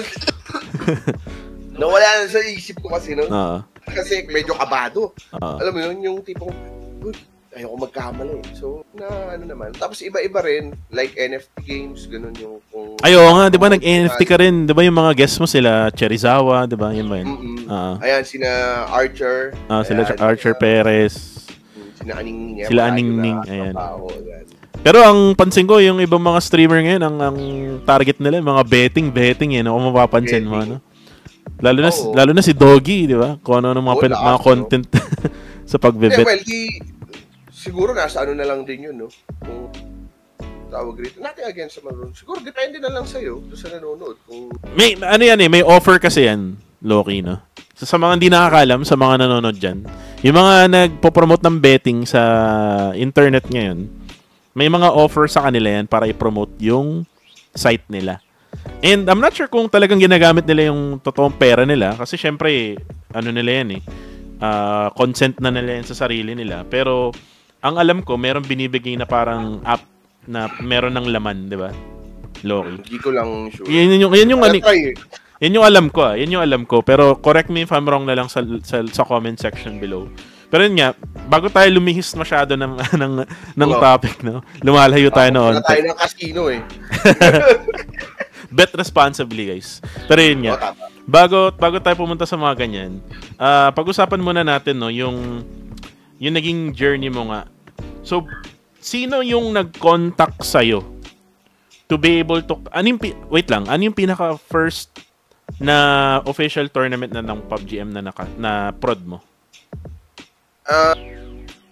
na sa isip ko kasi, Kasi medyo kabado. Alam mo yun, yung tipong, ayoko magkamali. So, naman. Tapos iba-iba rin, like NFT games, ganun yung... nga, di ba nag-NFT ka rin? Di ba yung mga guests mo sila, Cherizawa, di ba? Yan ba yun? Ayan, sina Archer. Sila Archer Perez. Sila Aningning. Sila Aningning, ayan. Pero ang pansin ko, yung ibang mga streamer ngayon, ang target nila, mga betting, kung mapapansin mo, Lalo na si Doggy, di ba? Kung ano mga content sa pagbebet. Well, siguro nasa na lang din yun, Kung tawag rito. Nothing against sa mga siguro depende na lang sa'yo, doon sa nanonood. May offer kasi yan, Loki, So, sa mga hindi nakakalam, sa mga nanonood dyan, yung mga nagpo-promote ng betting sa internet ngayon, may mga offer sa kanila yan para i-promote yung site nila. And I'm not sure kung talagang ginagamit nila yung totoong pera nila kasi syempre nila yan consent na nila yan sa sarili nila. Pero ang alam ko, meron binibigay na parang app na meron ng laman, di ba? Loki. Hindi ko lang sure. Yan yung alam ko. Yan yung alam ko. Pero correct me if I'm wrong na lang sa comment section below. Pero yun nga, bago tayo lumihis masyado ng topic, lumalayo tayo na onte. Tayo ng casino Bet responsibly, guys. Pero yun nga, bago tayo pumunta sa mga ganyan, pag-usapan muna natin yung naging journey mo nga. So, sino yung nag-contact sa'yo to be able to... Ano yung pinaka-first na official tournament na ng PUBG M na prod mo?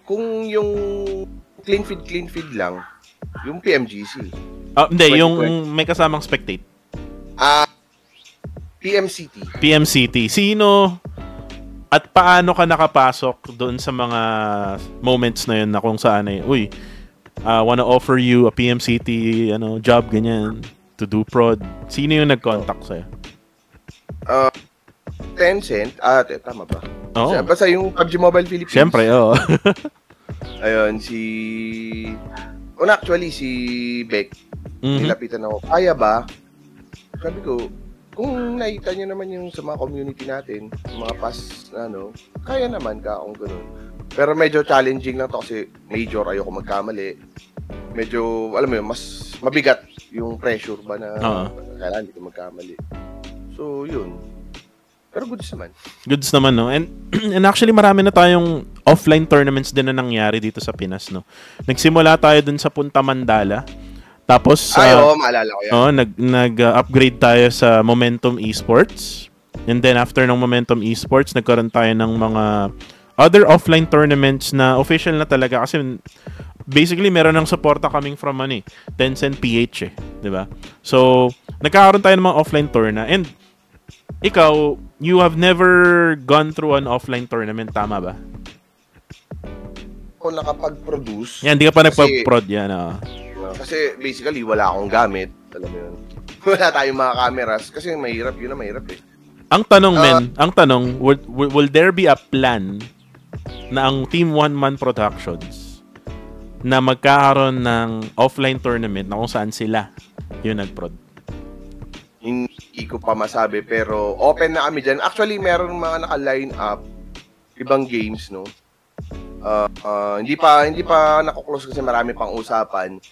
Kung yung clean feed lang, yung PMGC. Hindi, yung may kasamang spectate. PMCT. Sino at paano ka nakapasok doon sa mga moments na yun na kung saan wanna offer you a PMCT job, ganyan, to do prod. Sino yung nag-contact sa'yo? Tencent. Tama ba? Oo. Basta yung PUBG Mobile Philippines. Siyempre, oo. Ayun, actually, si Beck. Nilapitan ako. Kaya ba? Sabi ko, kung nakita niyo naman yung sa mga community natin, mga past, kaya naman ka kung gano'n. Pero medyo challenging lang to kasi major, ayoko magkamali. Medyo, alam mo yun, mas mabigat yung pressure ba na kailangan hindi ko magkamali. So, yun. Pero goods naman. Goods naman, no? And actually, marami na tayong offline tournaments din na nangyari dito sa Pinas, no? Nagsimula tayo dun sa Punta Mandala. Tapos, maalala ko yan. Nag-upgrade tayo sa Momentum Esports. And then, after ng Momentum Esports, nagkaroon tayo ng mga other offline tournaments na official na talaga. Kasi, basically, meron ng suporta coming from, Tencent PH, di ba? So, nagkakaroon tayo ng mga offline tournament. And, ikaw, you have never gone through an offline tournament, tama ba? Ako nakapag-produce. Yan, hindi ka pa nagpag-prod yan. Kasi basically, wala akong gamit. Alam mo yun. Wala tayong mga cameras. Kasi mahirap, yun na mahirap Ang tanong, will there be a plan na ang Team One Man Productions na magkakaroon ng offline tournament na kung saan sila yung nag-prod? Hindi ko pa masabi, pero open na kami dyan. Actually, meron mga naka-line up ibang games, no? Hindi pa nako-close kasi marami pang usapan.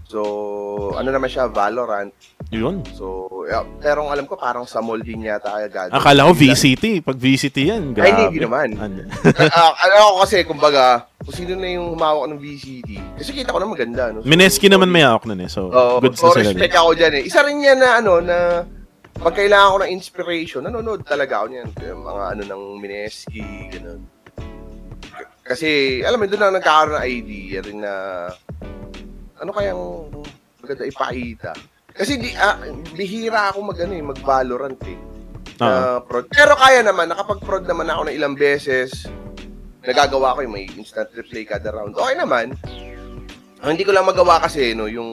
So, ano naman siya, Valorant. Yun. So, pero alam ko parang sa mall din yata kaya gagawin. Akala ko VCT. Pag VCT yan, grabe. Ay, hindi naman. Ano ko kasi, kumbaga, kung sino na yung humawak ng VCT. Kasi kita ko na maganda, no? So, Mineski naman may hawak nun eh. So, good so sa sila. respect ako dyan eh. Isa rin yan na, na pag kailangan ko ng inspiration, nanonood talaga ako niyan. Mga ng Mineski, gano'n. Kasi, alam mo, doon na nagkakaroon ng idea rin na ano kayang maganda ipakita. Kasi bihira ako mag-Valorant eh. Prod. Pero kaya naman, nakapag-prod naman ako ng ilang beses. Nagagawa ko yung may instant replay kada round. Okay naman. Ang hindi ko lang magawa kasi, yung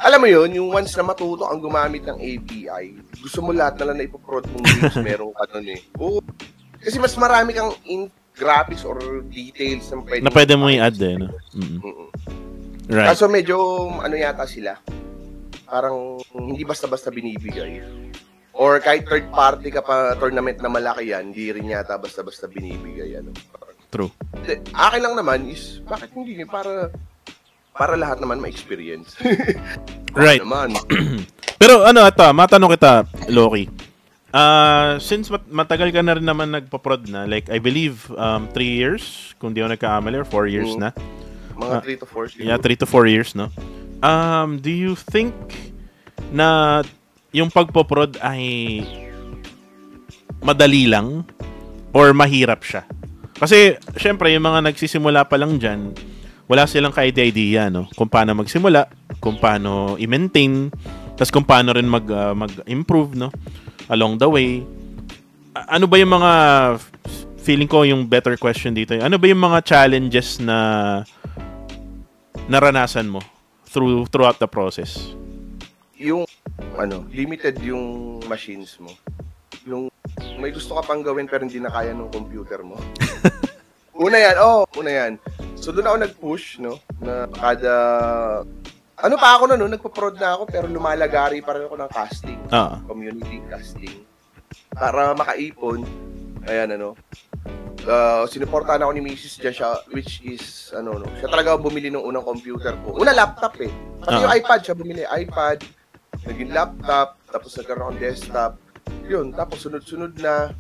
alam mo yun, yung once na matuto ang gumamit ng API, gusto mo lahat na lang na ipoprod mong games, meron ka nun eh. Oo. Kasi mas marami kang graphics or details na pwede mo i-add eh, no? Right. Kaso medyo, yata sila, parang hindi basta-basta binibigay. Or kahit third party ka pa tournament na malaki yan, hindi rin yata basta-basta binibigay. True. Akin lang naman is, bakit hindi? Para lahat naman ma-experience. Right. Naman. Pero matanong kita, Loki. Since matagal ka na rin naman nagpa-prod na, like I believe 3 years, kung di ako nagkakamali, or 4 years na. Mga 3 to 4 years. Yeah, 3 to 4 years, no? Do you think na yung pagpo-prod ay madali lang or mahirap siya? Kasi, syempre, yung mga nagsisimula pa lang dyan, wala silang ka-idea, no? Kung paano magsimula, kung paano i-maintain, tas kung paano rin mag-improve, no? Along the way. Ano ba yung mga, feeling ko yung better question dito, ano ba yung mga challenges na naranasan mo throughout the process? Yung limited yung machines mo. Yung may gusto ka pang gawin pero hindi na kaya ng computer mo. Una yan. So doon ako nag-push, no, na kada pa ako nagpo-prod na ako pero lumalagari pa rin ako ng casting. Community casting. Para makaipon. Ayan, sinuportahan ako ni Mrs. dyan siya, which is, siya talaga bumili ng unang computer ko. Una, laptop eh. Pati yung iPad, siya bumili. iPad, naging laptop, tapos nagkaroon akong desktop. Yun, tapos sunod-sunod na.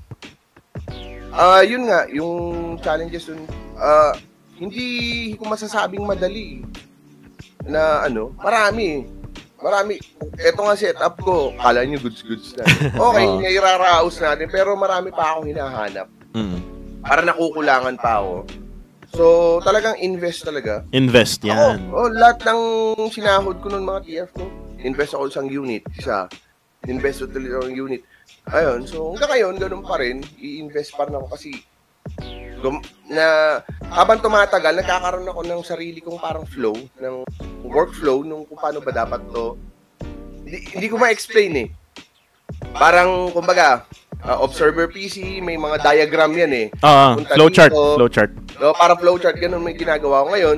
Yun nga, yung challenges dun, hindi ko masasabing madali. Na, marami. Ito nga setup ko, kala nyo goods na. Okay, nairaraos natin, pero marami pa akong hinahanap. Para nakukulangan pa ako. So, talagang invest talaga. Invest yan. Lahat ng sinahod ko nun mga TF ko, invest ako isang unit, isa. Invest ko talaga ng unit. Ayun, so hanggang ngayon, ganun pa rin, i-invest pa rin ako kasi habang tumatagal, nagkakaroon ako ng sarili kong parang flow, ng workflow, nung kung paano ba dapat to. Hindi ko ma-explain eh. Parang, kumbaga, observer PC, may mga diagram yan eh. Flowchart. Para flowchart, ganun may ginagawa ko ngayon.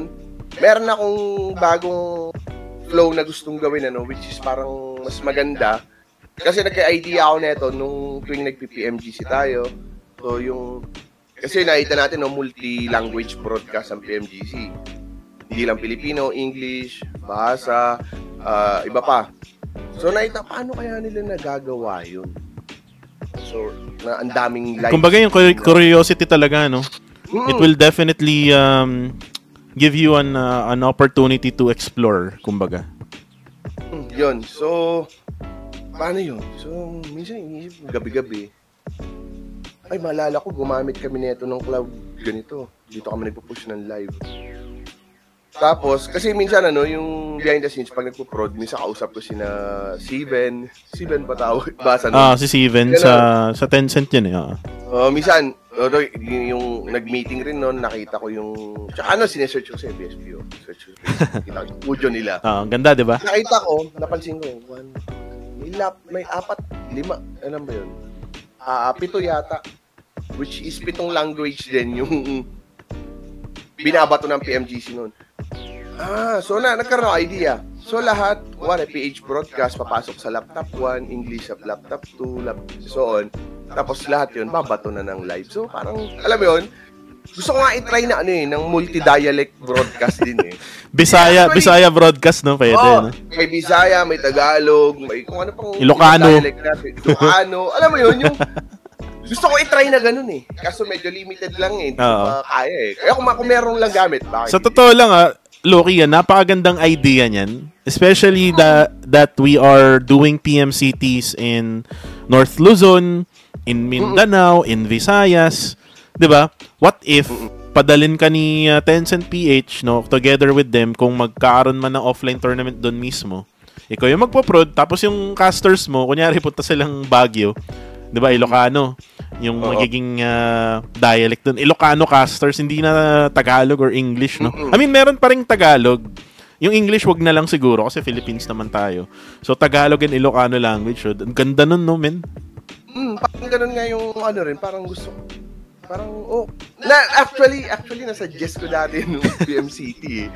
Meron akong bagong flow na gustong gawin, which is parang mas maganda. Kasi nagka-idea ako neto nung tuwing nag-PMGC tayo. So, kasi nakita natin, multi-language broadcast ang PMGC. Hindi lang Filipino, English, bahasa, iba pa. So, nakita, paano kaya nila nagagawa yun? So, ang daming live. Kumbaga yung curiosity talaga, no? It will definitely give you an opportunity to explore, kumbaga. Yun. So, paano yun? So, minsan inisip gabi-gabi. Ay, maalala ko, gumamit kami nito ng cloud ganito. Dito kami nagpo-push ng live. Tapos, kasi minsan yung behind the scenes, pag nagpo-prod, minsan kausap ko sina Steven pa tawag, basa nun. Si Steven, sa Tencent yun eh. Minsan, yung nag-meeting rin noon, nakita ko yung, tsaka sinesearch ko sa BSPO. Search ko, nakita ko yung studio nila. Ganda, di ba? Nakita ko, napansin ko, may 4, 5, alam ba yun? 7 yata. Which is 7 language din yung binabato ng PMGC noon. So nagkaroon ng idea. So lahat, PH broadcast, papasok sa laptop 1, English sa laptop 2, so on. Tapos lahat yun, babato na ng live. So parang, alam mo yun, gusto ko nga i-try na ng multi-dialect broadcast din eh. Bisaya broadcast, no? Pwede, no? May Bisaya, may Tagalog, may kung ano pang Ilocano. Ilocano. Alam mo yun, yung gusto ko i-try na ganun eh. Kaso medyo limited lang eh. Hindi ko kaya eh. Kaya kung meron lang gamit, bakit? Sa totoo lang Loki, napakagandang idea niyan. Especially that we are doing PMCTs in North Luzon, in Mindanao, in Visayas. 'Di ba? What if padalin ka ni Tencent PH, no, together with them, kung magkakaroon man ng offline tournament doon mismo. Ikaw yung magpo-prod, tapos yung casters mo, kunyari punta silang Baguio, 'di ba, Ilocano, yung magiging dialect doon. Ilocano casters, hindi na Tagalog or English, no? I mean, meron pa ring Tagalog. Yung English, wag na lang siguro kasi Philippines naman tayo. So, Tagalog and Ilocano language. So, ang ganda nun, no, men? Parang ganun nga yung rin, parang gusto ko. Parang, actually, nasuggest ko dati nung PMCT eh.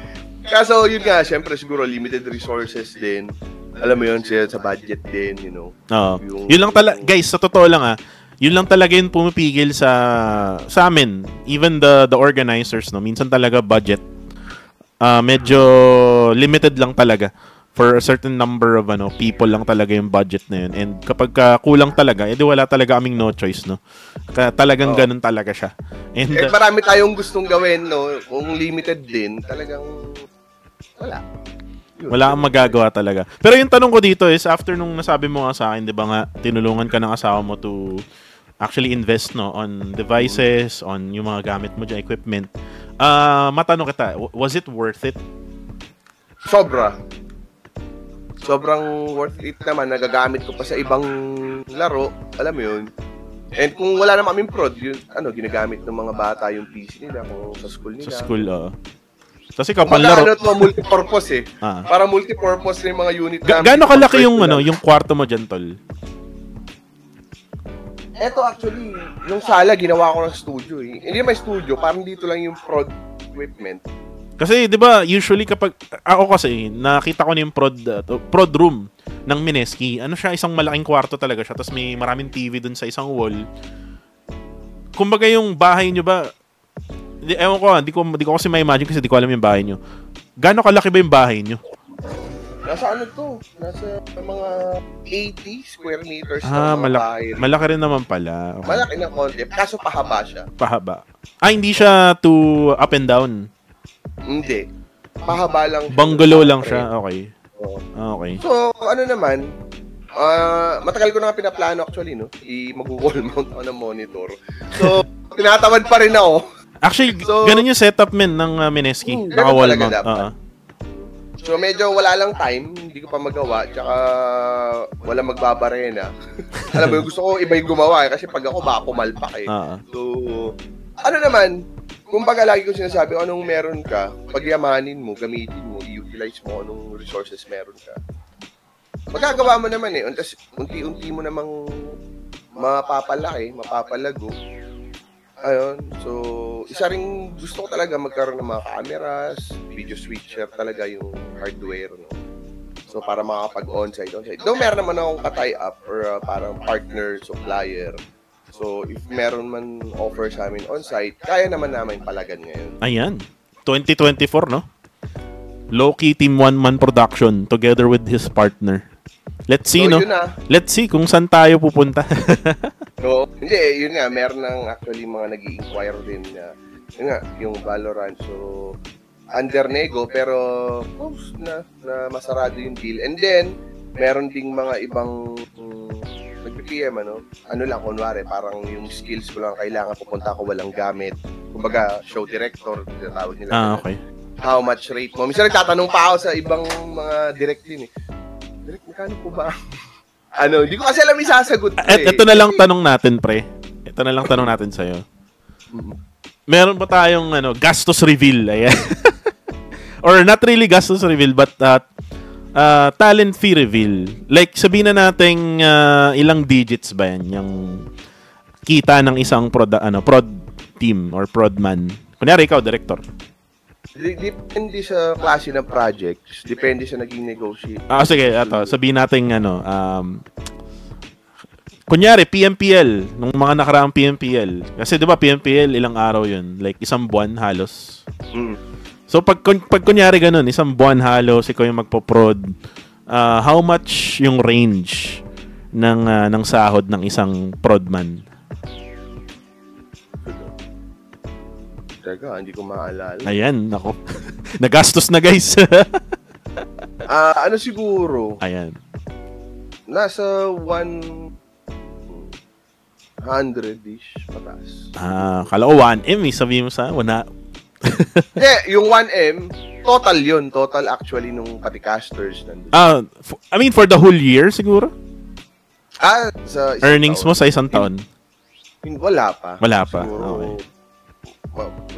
Kaso, yun nga, syempre, siguro, limited resources din. Alam mo yun, sa budget din, you know. Yun lang talaga, guys, sa totoo lang yun lang talaga yung pumipigil sa amin. Even the organizers, no, minsan talaga budget. Medyo limited lang talaga. For a certain number of people lang talaga yung budget na yun. And kapag kulang talaga, edi wala talaga kaming no choice, no. Talagang ganun talaga siya. And marami tayong gustong gawin, no. Kung limited din, talagang wala. Wala kang magagawa talaga. Pero yung tanong ko dito is, after nung nasabi mo nga sa akin, di ba nga, tinulungan ka ng asawa mo to actually invest, no, on devices, on yung mga gamit mo dyan, equipment. Matanong kita, was it worth it? Sobrang worth it naman. Nagagamit ko pa sa ibang laro. Alam mo yun. And kung wala naman kaming prod, yun, ginagamit ng mga bata yung PC nila kung sa school nila. Sa school, Kasi kapag laro... multipurpose eh. Para multipurpose na yung mga unit namin. Gaano kalaki yung kwarto mo dyan, tol? Eto actually, yung sala, ginawa ko ng studio eh. Hindi may studio, parang dito lang yung prod equipment. Kasi, di ba, usually kapag... Ako kasi, nakita ko na yung prod room ng Mineski. Ano siya, isang malaking kwarto talaga siya. Tapos may maraming TV dun sa isang wall. Kumbaga yung bahay nyo ba... Ewan ko, hindi ko kasi ma-imagine kasi di ko alam yung bahay nyo. Gaano kalaki ba yung bahay nyo? Nasa nasa mga 80 square meters na bahay. Malaki rin naman pala. Okay. Malaki na konti, kaso pahaba siya. Pahaba. Hindi siya too up and down? Hindi. Pahaba lang. Bungalow lang siya, okay. Okay. So, naman, matagal ko na nga pinaplano actually, no? Mag-wall mount ako ng monitor. So, tinatamad pa rin ako. Actually, ganun yung setup ng Mineski. Naka-wall mount. So, medyo wala lang time, hindi ko pa magawa, tsaka wala magbabarena. Alam mo, gusto ko iba yung gumawa kasi pag ako baka pumalpak eh. So, naman, kumbaga lagi ko sinasabi, anong meron ka, pagyamanin mo, gamitin mo, i-utilize mo, anong resources meron ka. Magagawa mo naman eh, tapos unti-unti mo namang mapapalago. Ayun, so isa ring gusto ko talaga magkaroon ng mga cameras, video switcher talaga yung hardware, no? So para makakapag-onsite. Though meron naman akong ka-tie up or parang partner, supplier. So if meron man offer sa amin onsite, kaya naman namin palagan ngayon. Ayan, 2024, no? Loki Team One Man Production together with his partner. Let's see, so, no? Let's see kung saan tayo pupunta. No, hindi, yun nga, meron ng actually mga nag-i-inquire din na, yun nga, yung Valorant. So, under nego, pero post na masarado yung deal. And then, meron ding mga ibang nag-PM, ano lang, kunwari, parang yung skills ko lang kailangan, pupunta ko walang gamit. Kumbaga, show director, tinatawag nila. Okay. How much rate mo? Minsan nagtatanong pa ako sa ibang mga direct din eh. Direct, magkano po ba? Hindi ko kasi alam isasagot ko eh. Ito na lang tanong natin, pre. Ito na lang tanong natin sa'yo. Meron ba tayong gastos reveal? Ayan. Or not really gastos reveal, but talent fee reveal. Like, sabihin na natin ilang digits ba yan? Yung kita ng isang prod team or prod man. Kunyari, ikaw, director. Depende sa klase ng projects, depende sa naging negotiate. Sige, sabihin natin kunyari PMPL, nung mga nakaraang PMPL. Kasi 'di ba PMPL ilang araw 'yun? Like isang buwan halos. So pag kunyari ganun, isang buwan halos ikaw yung magpo-prod, how much yung range ng sahod ng isang prodman? Teka, hindi ko maalala. Ayan, nako. Nagastos na, guys. Ano siguro? Ayan. Nasa 100-ish pataas. Kala ko 1M, sabihin mo sa wala. Yung 1M, total yun. Total actually nung pati casters nandun. I mean, for the whole year, siguro? Sa earnings taon. mo sa isang taon? Wala pa. Wala pa, siguro, okay.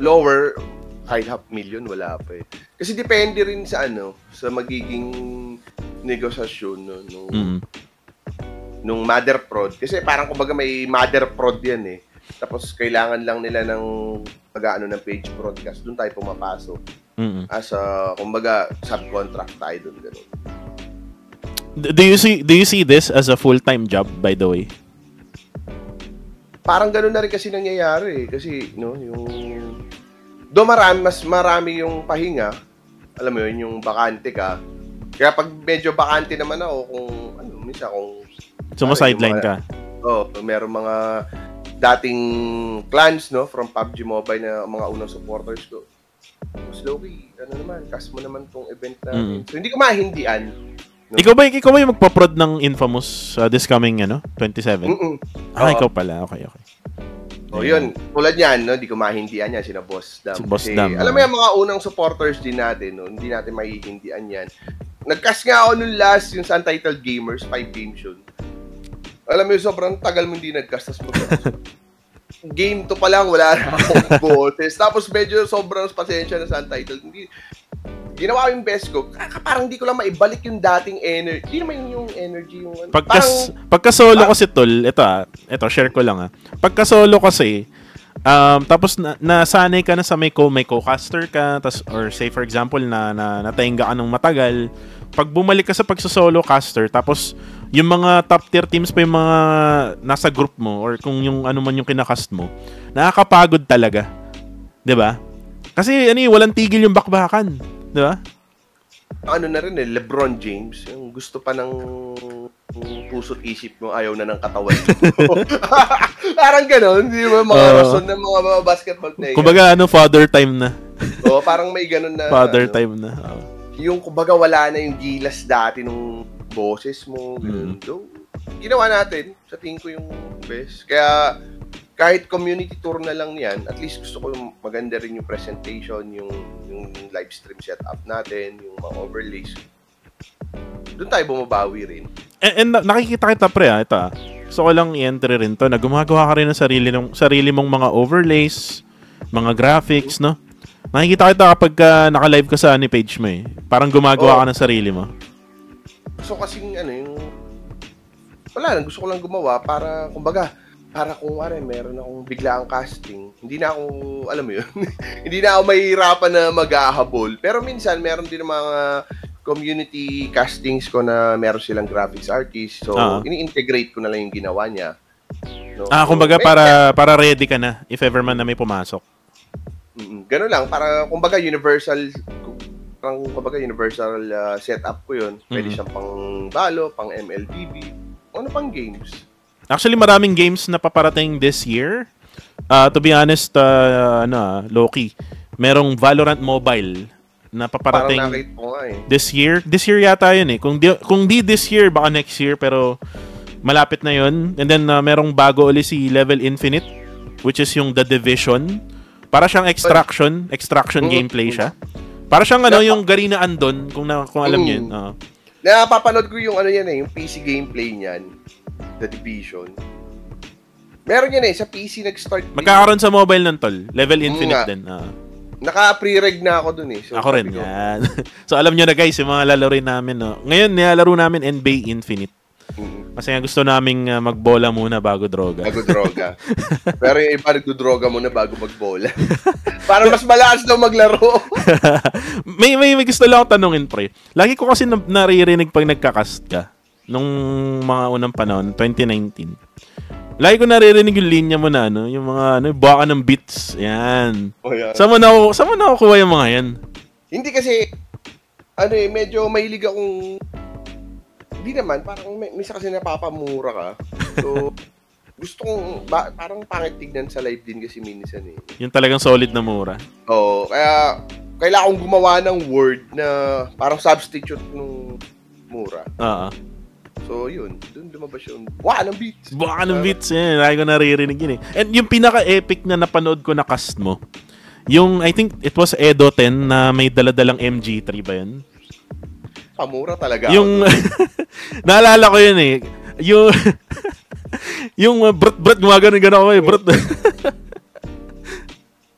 Lower, kahit 500,000, wala pa eh. Kasi depende rin sa sa magiging negosasyon nung mother prod. Kasi parang kumbaga may mother prod yan eh. Tapos kailangan lang nila ng ng page broadcast. Doon tayo pumapasok. As kumbaga subcontract tayo doon, gano'n. Do you see this as a full-time job, by the way? Parang gano'n na rin kasi nangyayari eh. Kasi mas marami yung pahinga. Alam mo yun, yung bakante ka. Kaya pag medyo bakante naman ako, minsan sideline ka. Meron mga dating clans, from PUBG Mobile na mga unang supporters ko. Slowy, cast mo naman tong event natin. So, hindi ko mahindian. No? Ikaw ba yung magpa-prod ng Infamous this coming 27? Ikaw pala. Okay. Yun. Tulad yan, hindi ko mahindian yan. Sina Boss Dam. Si Boss Dam. Alam mo yung mga unang supporters din natin, hindi natin mahihindian yan. Nag-cast nga ako nung last, yung sa Untitled Gamers, 5 games yun. Alam mo yung sobrang tagal mo hindi nag-cast. Game to pa lang, wala na akong boses. Tapos medyo sobrang pasensya na sa Untitled. Ginawa yung best ko. Parang hindi ko lang maibalik yung dating energy. Hindi naman yung energy yung Pagka-solo kasi tol, ito share ko lang Pagka-solo kasi, tapos nasanay ka na sa may co-caster ka, or say for example na natahinga ka ng matagal. Pag bumalik ka sa pagsa-solo caster, tapos yung mga top tier teams pa yung mga nasa group mo, or kung yung ano man yung kinakast mo, nakakapagod talaga. 'Di ba? Kasi walang tigil yung bakbakan. Di ba? Na rin LeBron James, yung gusto pa ng puso't isip mo, ayaw na ng katawan mo. Parang gano'n, di ba? Mga rason ng mga basketball player. Kumbaga, father time na. Parang may gano'n na. Father time na. Yung kumbaga wala na yung gilas dati nung boses mo. So, ginawa natin. Sa tingin ko yung best. Kaya, kahit community tour na lang yan, at least gusto ko yung maganda rin yung presentation, yung live stream setup natin, yung mga overlays. Doon tayo bumabawi rin. And nakikita kita pre, ito gusto ko lang i-entry rin to, na gumagawa ka rin ng sarili mong mga overlays, mga graphics, no? Nakikita kita kapag naka-live ka sa page mo eh. Parang gumagawa ka ng sarili mo. So kasing wala lang, gusto ko lang gumawa para, kumbaga, kung meron akong biglaang casting, hindi na ako, alam mo yun, hindi na ako mahihirapan na mag-ahabol. Pero minsan, meron din mga community castings ko na meron silang graphics artist. So, ini-integrate ko na lang yung ginawa niya. No? Kumbaga para ready ka na if ever man na may pumasok. Ganun lang, para kumbaga universal setup ko yun. Pwede siyang pang Balo, pang MLBB, ano pang games. Actually, maraming games na paparating this year. To be honest, Loki, merong Valorant Mobile na paparating this year. This year yata yun eh. Kung di this year, baka next year, pero malapit na yun. And then, merong bago ulit si Level Infinite, which is yung The Division. Para siyang extraction gameplay siya. Para siyang yung Garena Andon, kung alam niyo yun. Napapanood ko yung yung PC gameplay niyan. The Division. Meron yan sa PC nag-start. Magkakaroon sa mobile nun, tol. Level Infinite din. Naka-pre-reg na ako dun So, ako rin, yan. So, alam nyo na guys, yung mga lalaroin namin, no? Ngayon, nilalaro namin NBA Infinite. Kasi nga gusto naming magbola muna bago droga. Bago droga. Pero yung iba nagdodroga muna bago magbola. Para mas malakas daw maglaro. may gusto lang ako tanungin, pre. Lagi ko kasi naririnig pag nagkakast ka. Nung mga unang panahon, 2019. Lagi ko naririnig yung linya mo na, yung mga, baka ng beats. Yan. Oh, yeah. Saan mo nakukuha yung mga yan? Hindi kasi, medyo mahilig akong, hindi naman, parang misa kasi napapamura ka. So, gusto kong, parang pangit tignan sa live din kasi minsan eh. Yung talagang solid na mura. Oo, kaya, kailangan kong gumawa ng word na parang substitute nung mura. So, yun. Doon lumabas yung baka ng beats. Baka ng beats, yan. Lagi ko naririnig yun eh. And yung pinaka-epic na napanood ko na cast mo, yung, I think, it was Edo 10 na may daladalang MG3 ba yun? Pamura talaga. Yung, naalala ko yun eh. Yung, yung brut-brut, gumagano ako eh. Brut.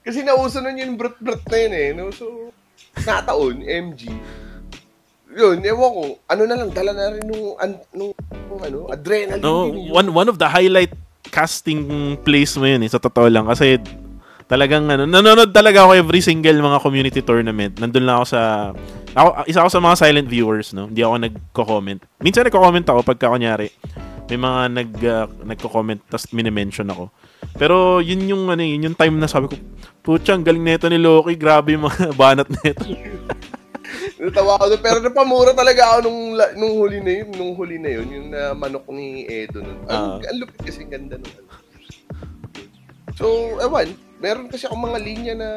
Kasi nauso nun yung brut-brut na yun eh. No? So, nataon, MG. Yun, ewan ko. Ano na lang, dala na rin nung adrenaline. No, one of the highlight casting plays mo yun eh. Sa totoo lang. Kasi, talagang nanonood talaga ako every single mga community tournament. Nandun lang ako isa ako sa mga silent viewers, no. Hindi ako nagko-comment. Minsan nagko-comment ako pagka kunyari may mga nagko-comment tapos mini-mention ako. Pero yun yung time na sabi ko, putya, ang galing nito ni Loki, grabe yung mga banat nito. Natawa ako doon, pero napamura talaga ako nung huli na yun, yung manok ni Edo nun. Ang lupit kasi, ganda nun. So, ewan, meron kasi akong mga linya na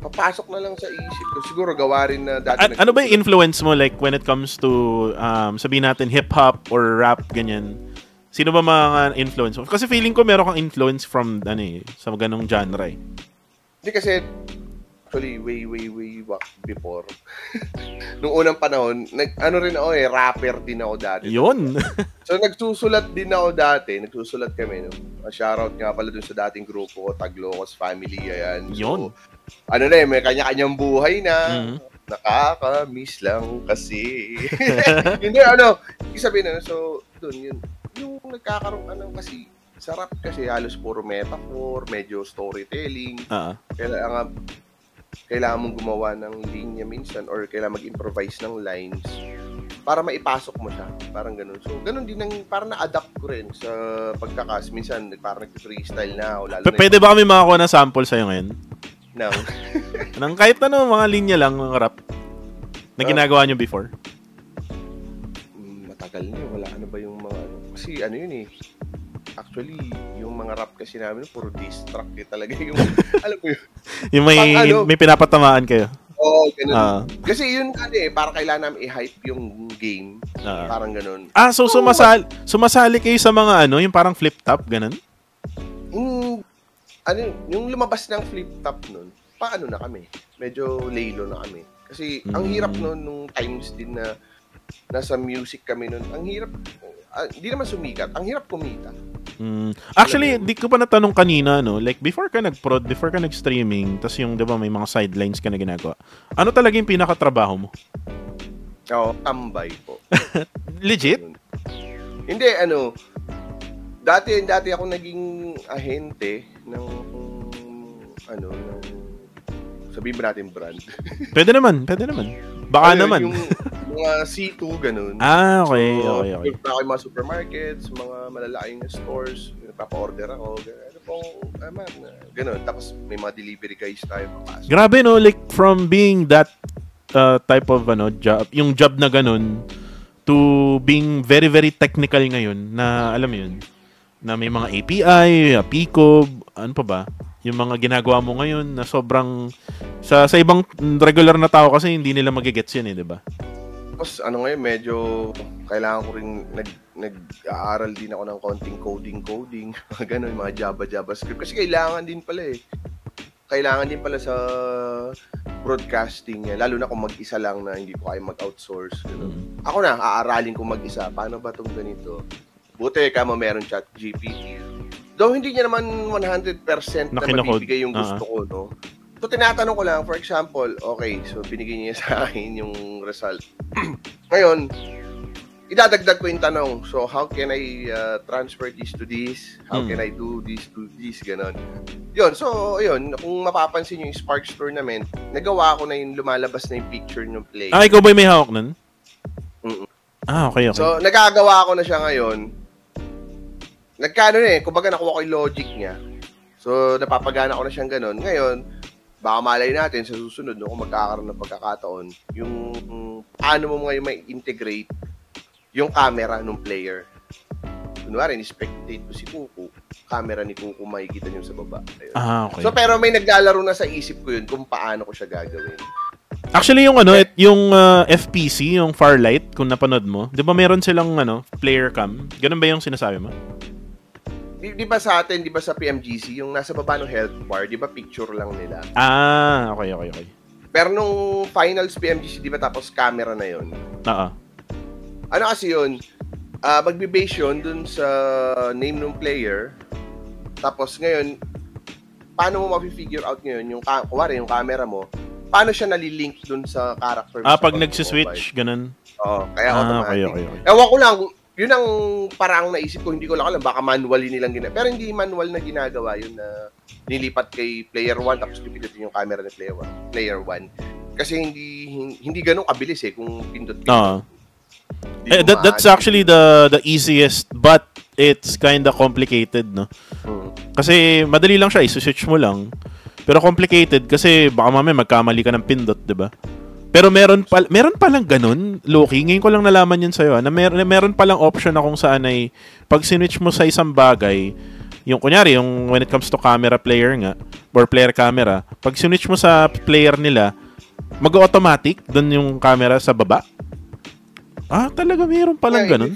papasok na lang sa isip ko. Siguro gawa rin na dati. Ano ba yung influence mo like when it comes to sabihin natin hip-hop or rap, ganyan? Sino ba mga influence mo? Kasi feeling ko meron kang influence from sa ganong genre eh. Hindi kasi actually way back before. Nung unang panahon, rin ako rapper din ako dati. Yun. So nagsusulat din ako dati, nagsusulat kami, no. Shoutout nga pala dun sa dating grupo ko, Taglocos Family, ayan. Yun. So, may kanya-kanyang buhay na. Nakaka-miss lang kasi. Hindi, sabihin so, dun yun. Yung nagkakaroon ka ng kasi, sarap kasi halos puro metaphor, medyo storytelling. Kailangan mong gumawa ng linya minsan or kailangan mag-improvise ng lines para maipasok mo siya. Parang ganun. So, ganun din parang na-adapt ko rin sa pagkakas. Minsan, parang nag-freestyle na ako. Pwede ba kami makakuha ng sample sa'yo ngayon? Nang kahit mga linya lang, mga rap na ginagawa nyo before? Matagal niyo. Wala na ba yung mga Kasi yun eh. Actually, yung mga rap kasi namin, puro diss track talaga yung, alam mo yun. Yung may pinapatamaan kayo. Oo, ganun. Kasi yun, para kailangan namin i-hype yung game. Parang ganun. So sumasali kayo sa mga yung parang flip-top, ganun? Yung lumabas ng flip-top nun, paano na kami? Medyo laylo na kami. Kasi ang hirap nun, nung times din na nasa music kami nun, ang hirap, hindi naman sumikat, ang hirap kumita. Actually, di ko pa natanong kanina, like before ka nag-prod, before ka nag-streaming, tas yung, di ba, may mga sidelines ka na ginagawa. Ano talaga yung pinakatrabaho mo? Tambay po. Legit? Hindi, dati ako naging ahente ng sabihin ba natin brand? Pwede naman. Baka naman. Yung mga C2, ganun. Okay. Okay. Ako yung mga supermarkets, mga malalaking stores, nagpapa-order ako, ganun. Tapos may mga delivery guys tayo papasok. Grabe, like from being that type of job, yung job na ganun, to being very, very technical ngayon, na alam mo yun, na may mga API, Pico, ano pa ba? Yung mga ginagawa mo ngayon na sobrang sa ibang regular na tao kasi hindi nila magigets yun di ba? Tapos ngayon medyo kailangan ko rin nag-aaral din ako ng konting coding, ganun, mga JavaScript kasi kailangan din pala sa broadcasting, lalo na kung mag-isa lang na hindi ko kaya mag-outsource. Ako na, aaralin ko mag-isa. Paano ba itong ganito? Buti ka meron ChatGPT. Though hindi niya naman 100% na mabibigay yung gusto ko, no? So, tinatanong ko lang, for example, okay, so binigay niya sa akin yung result. Ngayon, idadagdag ko yung tanong. So, how can I transfer this to this? How can I do this to this? Ganon. Yun. So, yun. Kung mapapansin yung Sparks Tournament, nagawa ko na yung lumalabas na yung picture ng play. Ikaw ba may hawak nun? Okay. So, nagagawa ko na siya ngayon. Nagkano kumbaga nakuha ko yung logic niya. So, napapagana ko na siyang ganon. Ngayon, baka malay natin sa susunod, no, kung magkakaroon ng pagkakataon, yung paano mo ngayon may integrate yung camera ng player. Kunwari, ni-spectate ko si Kuku, camera ni Kuku makikita niyo sa baba. Ayun. Okay. So, pero may naglalaro na sa isip ko yun kung paano ko siya gagawin. Actually, yung yung FPC, yung Farlight, kung napanood mo, di ba meron silang player cam? Ganun ba yung sinasabi mo? Di ba sa atin, di ba sa PMGC, yung nasa baba ng health bar, di ba picture lang nila? Okay. Pero nung finals PMGC, di ba tapos camera na yun? Oo. Ano kasi yun? Magbe-base yun dun sa name ng player. Tapos ngayon, paano mo ma-figure out ngayon yung, kuwari, yung camera mo, paano siya nalilink dun sa character mo? Pag nagsiswitch, ganun? Oo, kaya automatic. Okay. Ewan ko lang, yun ang parang naisip ko, hindi ko lang alam, baka manually nilang ginagawa. Pero hindi manual na ginagawa yun na nilipat kay player 1 tapos pipinutin yung camera ng player 1. Kasi hindi ganun kabilis kung pindot. That's actually the easiest, but it's kinda complicated, no? Kasi madali lang siya, i-switch mo lang. Pero complicated kasi baka mamaya magkamali ka ng pindot, 'di ba? Pero meron palang ganun, Loki. Ngayon ko lang nalaman yun sa'yo, na meron palang option na kung saan ay pag sinwitch mo sa isang bagay, yung kunyari, yung when it comes to camera player nga, or player camera, pag sinwitch mo sa player nila, mag-automatic doon yung camera sa baba. Talaga meron palang ganun?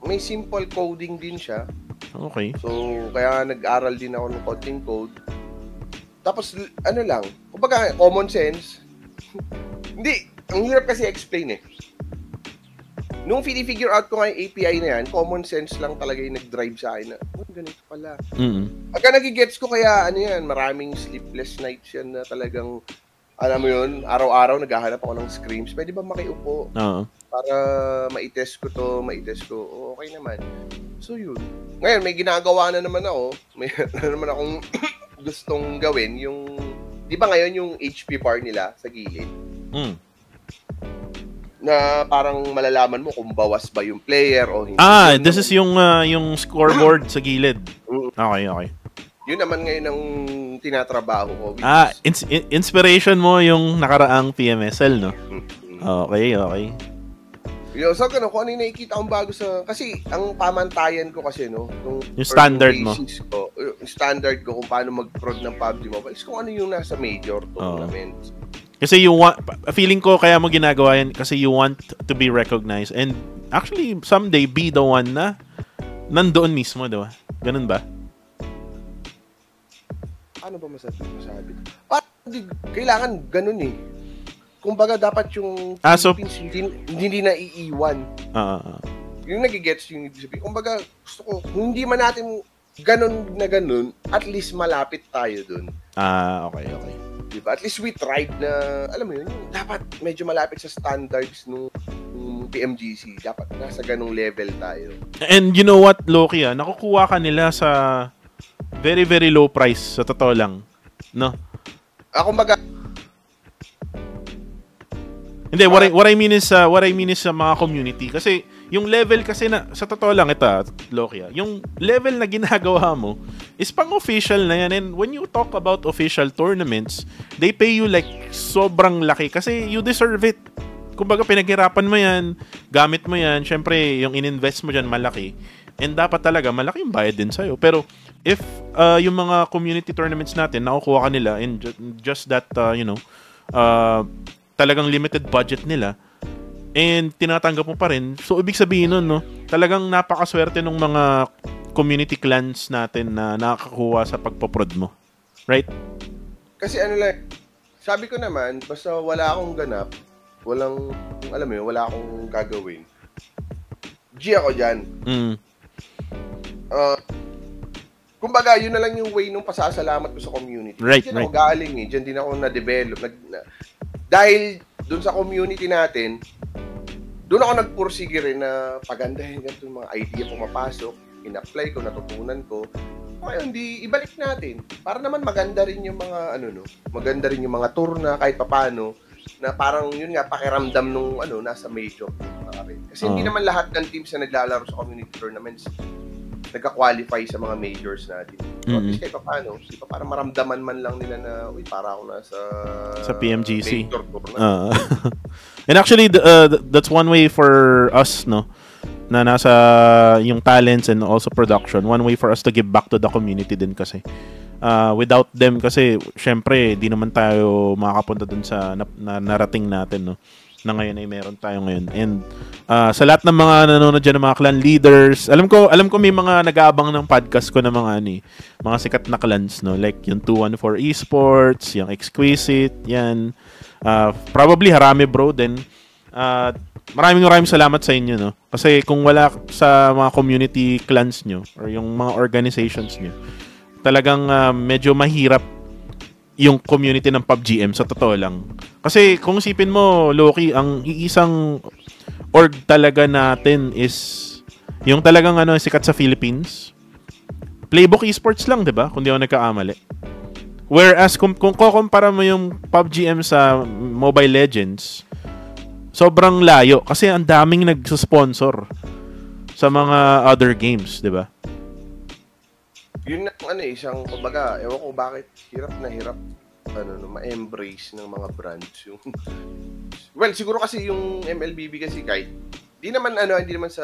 May simple coding din siya. Okay. So, kaya nag-aral din ako ng coding code. Tapos, lang, kumbaga, common sense. Hindi, ang hirap kasi explain Nung figure out ko nga yung API na yan, common sense lang talaga yung nag-drive sa akin na, ganito pala. Pagka nagigets ko kaya, maraming sleepless nights yan na talagang, alam mo yun, araw-araw naghahanap ako ng screams. Pwede ba makiupo? Para ma-test ko to, okay naman. So yun. Ngayon, may ginagawa na naman ako. May naman akong gustong gawin, yung di ba ngayon yung HP bar nila sa gilid? Na parang malalaman mo kung bawas ba yung player o hindi. This is yung scoreboard sa gilid. Okay. Yun naman ngayon ang tinatrabaho ko. Inspiration mo yung nakaraang PMSL, no? Okay. So, kung ano yung nakikita kong bago sa... Kasi, ang pamantayan ko kasi, no? Yung standard mo. Yung standard ko kung paano mag-prod ng PUBG Mobile is kung ano yung nasa major tournaments. Kasi feeling ko kaya mo ginagawa yan kasi you want to be recognized. And actually, someday, be the one na nandoon mismo, diba? Ganun ba? Ano ba masabi? Kailangan ganun kumbaga dapat yung Philippines hindi na iiwan. Yung nagigets yung ibig sabihin. Kumbaga gusto ko, hindi man natin ganun na ganun, at least malapit tayo dun. Okay. Diba? At least we tried na, alam mo yun, dapat medyo malapit sa standards nung PMGC. Dapat nasa ganung level tayo. And you know what, Loki, nakukuha ka nila sa very, very low price, sa totoo lang. No? Kumbaga, hindi, what I mean is sa mga community kasi yung level kasi na sa totoo lang Loki, yung level na ginagawa mo is pang-official na yan, and when you talk about official tournaments, they pay you like sobrang laki kasi you deserve it. Kumbaga pinaghirapan mo yan, gamit mo yan, syempre yung ininvest mo dyan malaki, and dapat talaga malaki yung bayad din sa'yo. Pero if yung mga community tournaments natin nakukuha ka nila in just that talagang limited budget nila and tinatanggap mo pa rin, so ibig sabihin nun, no, talagang napakaswerte ng mga community clans natin na nakakakuha sa pagpoprod mo, right? Kasi sabi ko naman, basta wala akong ganap, wala akong gagawin, G ako dyan. Kumbaga, yun na lang yung way nung pasasalamat ko sa community. Diyan ako galing Diyan din ako na-develop. Dahil dun sa community natin, doon ako nagpursige rin na pagandahin ganito yung mga idea pumapasok, in-apply ko, natutunan ko. Ngayon, ibalik natin. Para naman maganda rin yung mga, maganda rin yung mga tour na kahit papano, na parang yun nga, pakiramdam nung, nasa major. Kasi hindi naman lahat ng teams na naglalaro sa community tournaments nagka-qualify sa mga majors natin. So, at least kahit papano, para maramdaman man lang nila na, uy, para ako nasa PMGC. major tour na. And actually, that's one way for us, no? Na nasa yung talents and also production, one way for us to give back to the community din kasi. Without them kasi, syempre, di naman tayo makakapunta dun sa narating natin, no? Na ngayon ay meron tayo ngayon. And sa lahat ng mga nanonood dyan ng mga clan leaders, alam ko may mga nag-aabang ng podcast ko na mga sikat na clans, no? Like yung 214 Esports, yung Exquisite, yan. Probably Harame Bro din. Maraming salamat sa inyo, no? Kasi kung wala sa mga community clans nyo or yung mga organizations nyo, talagang medyo mahirap yung community ng PUBGM sa totoo lang. Kasi kung isipin mo, Loki, ang iisang org talaga natin is yung talagang sikat sa Philippines. Playbook Esports lang, 'di ba? Kung di ako nagkakamali. Whereas kung kukumpara mo yung PUBGM sa Mobile Legends, sobrang layo kasi ang daming nagsusponsor sa mga other games, 'di ba? Yun na isang kumbaga, ewan ko bakit hirap na hirap ma-embrace ng mga brands yung well, siguro kasi yung MLBB kasi kahit hindi naman sa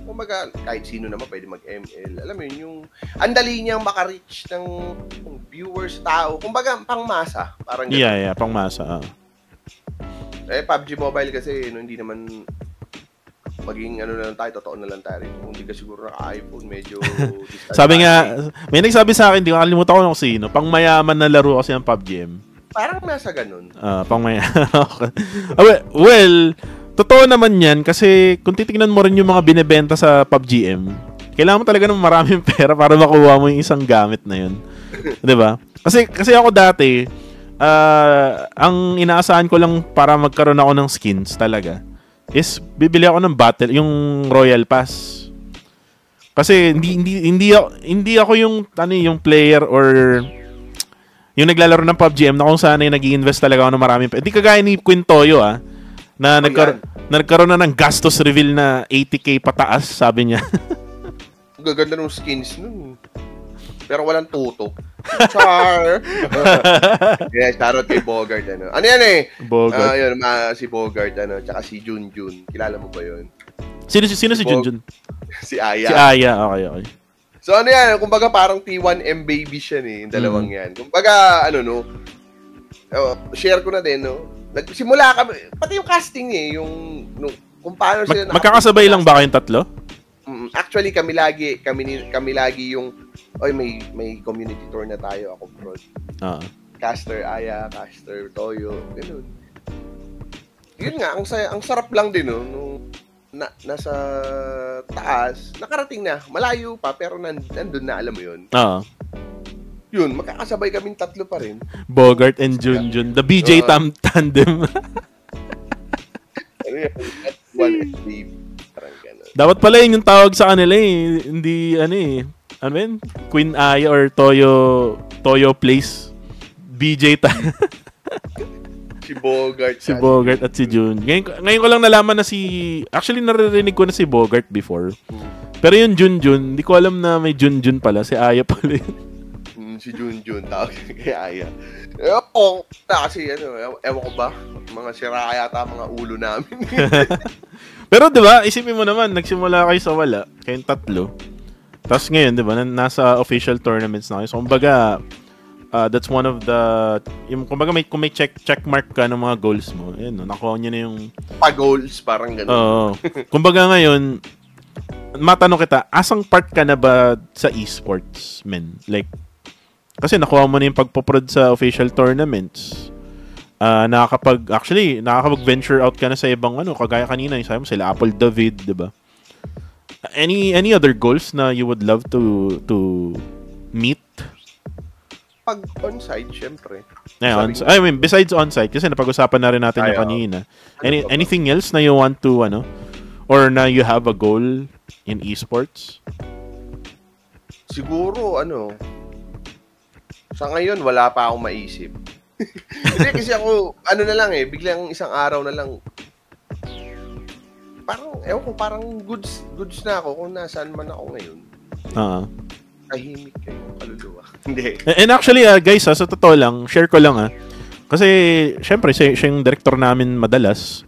kumbaga kahit sino naman pwede mag-ML. Alam mo yun, yung andali niyang maka-reach ng viewers, tao. Kumbaga pangmasa, parang ganun. Yeah, pangmasa. PUBG Mobile kasi hindi naman maging na lang tayo, totoo na lang tayo. Kung hindi ka siguro naka-iPhone, medyo sabi nga, may nagsabi sa akin, di ko nakalimutan ko kung sino, pang mayaman na laro kasi ang PUBGM. Parang nasa ganun. Pang mayaman. Okay. Well, totoo naman yan kasi kung titignan mo rin yung mga binebenta sa PUBGM, kailangan mo talaga ng maraming pera para makuha mo yung isang gamit na yun. 'Di ba? Kasi ako dati, ang inaasahan ko lang para magkaroon ako ng skins talaga is bibili ako ng battle, yung Royal Pass. Kasi hindi ako yung yung player or yung naglalaro ng PUBG na kung saan ay nag-i-invest talaga ako ng maraming pera. Hindi kagaya ni Queen Toyo na nagkaroon na ng gastos reveal na 80k pataas, sabi niya. Gaganda ng skins nun. Pero walang tutok. Char! Yeah, shoutout kay Bogart, Ano yan Bogart. Si Bogart, tsaka si Junjun. Kilala mo ba yun? Sino si Junjun? Si Aya. Si Aya, okay. So yan, kumbaga parang T1M baby siya yung dalawang yan. Kumbaga, share ko na din, nagsimula kami, pati yung casting kung paano sila magkakasabay lang ba kayong tatlo? Actually, kami lagi yung may community tour na tayo, ako bro. Caster Aya, Caster Toyo, ganun. Yun nga, ang sarap lang din nung nasa taas, nakarating na, malayo pa pero nandun na, alam mo yun. Yun, magkakasabay kaming tatlo pa rin. Bogart and Junjun, the BJ tandem. One baby. Dapat pala yun yung tawag sa kanila hindi Queen Aya or Toyo Place. BJ Si Bogart. Si Bogart at si Jun. Ngayon ko lang nalaman na actually naririnig ko na si Bogart before. Pero yung Junjun, hindi ko alam na may Junjun pala. Si Aya pala yun. Si Junjun, tawag kay Aya. Kasi ewan ko ba, mga sira yata mga ulo namin. Pero 'di ba, isipin mo naman, nagsimula kayo sa wala, kayong tatlo. Tapos ngayon, 'di ba, nasa official tournaments na kayo. So kumbaga, that's one of the kumbaga kung may check mark ka ng mga goals mo. Ayun, nakuha niyo na yung goals, parang gano'n. Oo. Kumbaga ngayon, matanong kita, asang part ka na ba sa esports, men? Like, kasi nakuha mo na yung pagpoprod sa official tournaments. Nakakapag-venture out ka na sa ibang kagaya kanina, yung sabi mo sila Apple David, 'di ba? Any other goals na you would love to meet? pag on-site, syempre. I mean, besides on-site, kasi napag-usapan na rin natin yung kanina. Anything else na you want to, or na you have a goal in esports? Siguro, sa ngayon, wala pa akong maisip. Hindi, kasi ako, na lang biglang isang araw na lang, parang goods na ako kung nasaan man ako ngayon. Tahimik kayo, kaluluwa. Hindi. And actually, guys, sa totoo lang, share ko lang kasi, syempre, siya yung director namin madalas.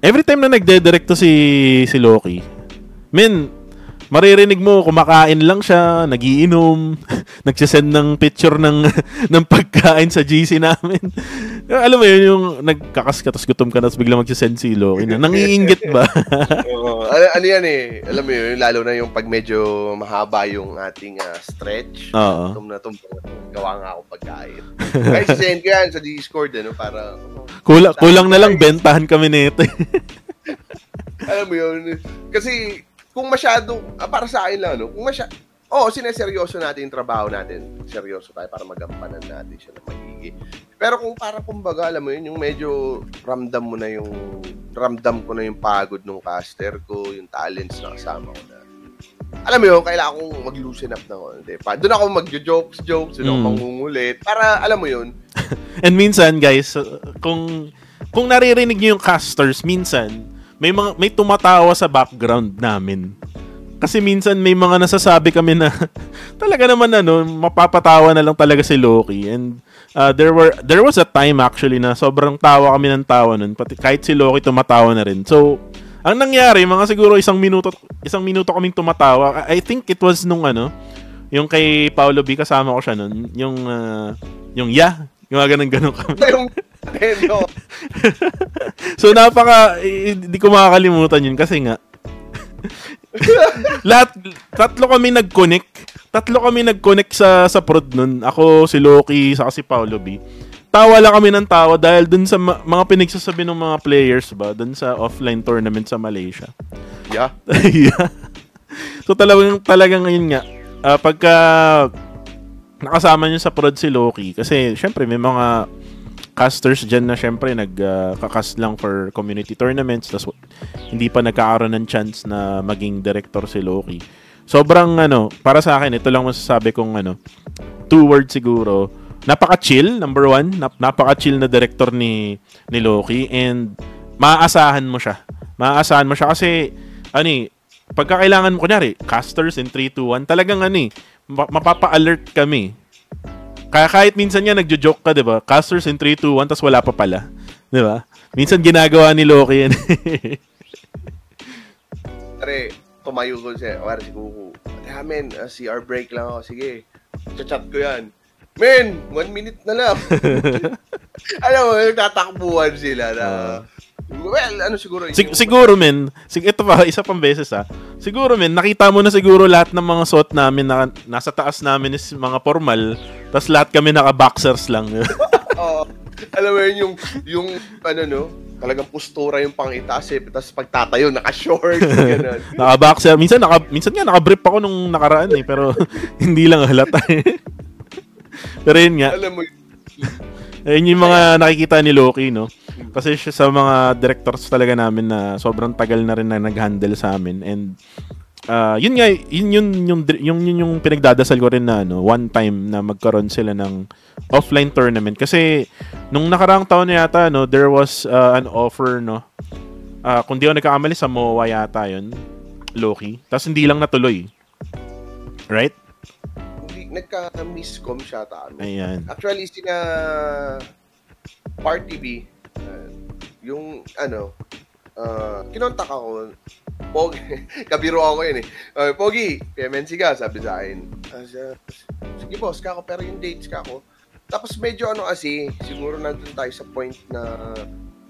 Every time na nagde-direct to si Loki, maririnig mo, kumakain lang siya, nagiinom, nagsisend ng picture ng pagkain sa GC namin. Alam mo yun, yung nagkakas ka, tapos gutom ka, tapos biglang magsisend si Loki na. Nangiinggit ba? Ano yan alam mo yun, lalo na yung pag medyo mahaba yung ating stretch. Tum na gawa nga ako pagkain. Guys, send ko yan sa Discord, para... Kulang na lang, bentahan kami nito. Alam mo yun, kasi... Kung masyado, para sa akin lang, kung masyado, sineseryoso natin yung trabaho natin. Seryoso tayo para magampanan natin siya ng magiging. Pero kung kumbaga, alam mo yun, yung medyo ramdam ko na yung pagod ng caster ko, yung talents na kasama ko na. Alam mo yun, kailangan kong mag-loosen up na konti. Doon ako mag-jokes, doon ako mangungulit. Para, alam mo yun. And minsan, guys, kung naririnig niyo yung casters, minsan, may tumatawa sa background namin. Kasi minsan may mga nasasabi kami na talaga naman mapapatawa na lang talaga si Loki. And there was a time actually na sobrang tawa kami ng tawa nun. Pati kahit si Loki tumatawa na rin. So, ang nangyari, mga siguro isang minuto kaming tumatawa. I think it was nung yung kay Paolo B, kasama ko siya nun. Yung ganun kami. So hindi ko makakalimutan yun kasi nga tatlo kami nag-connect sa prod nun. Ako, si Loki, saka si Paolo B. Tawa lang kami ng tawa dahil dun sa mga pinagsasabi ng mga players ba dun sa offline tournament sa Malaysia. Yeah. So talagang yun nga. Pagka nakasama niyo sa prod si Loki, kasi syempre may mga casters dyan na syempre nagkakast lang for community tournaments, tapos hindi pa nagkakaroon ng chance na maging director si Loki. Sobrang para sa akin, ito lang masasabi kong 2 words siguro. Napaka-chill, number 1. Napaka-chill na director ni Loki, and maaasahan mo siya kasi pagka kailangan mo, kunyari, casters in 3, 2, 1, talagang mapapa-alert kami. Kaya kahit minsan nga nagjo-joke ka, 'di ba? Casters in 3, 2, 1, tas wala pa pala, 'di ba? Minsan ginagawa ni Loki yan. Pare, tumayo ko si Kuku. Men, CR break lang ako. Sige, chat ko yan. Men, 1 minute na lang. Alam mo, tatakbuhan sila na... Well, siguro... Siguro, men. Ito pa, isa pang beses, Siguro, men, nakita mo na siguro lahat ng mga suot namin na nasa taas namin is mga formal, tas lahat kami naka-boxers lang. Alam mo yun, yung talagang postura yung pang-itaas, tas pagtatayo, naka-short, gano'n. Naka-boxer. Minsan nga naka-brief ako nung nakaraan, pero hindi lang halata. Pero yun nga. Alam mo yun yung mga nakikita ni Loki, no? Kasi siya sa mga directors talaga namin na sobrang tagal na rin na nag-handle sa amin. And yun nga, yung pinagdadasal ko rin na one time na magkaroon sila ng offline tournament. Kasi nung nakaraang taon na yata, there was an offer, kung di ako nagkakamali, sa MOA yata yun, Loki. Tapos hindi lang natuloy. Right? Nagka-miscom siya ta. Ayan. Actually, sina Party B, yung kinontak ako, Pogi, kabiro ako yun Pogi, PMNC ka, sabi sa akin. Sige boss, kako, pero yung dates kako. Tapos medyo kasi, siguro nandun tayo sa point na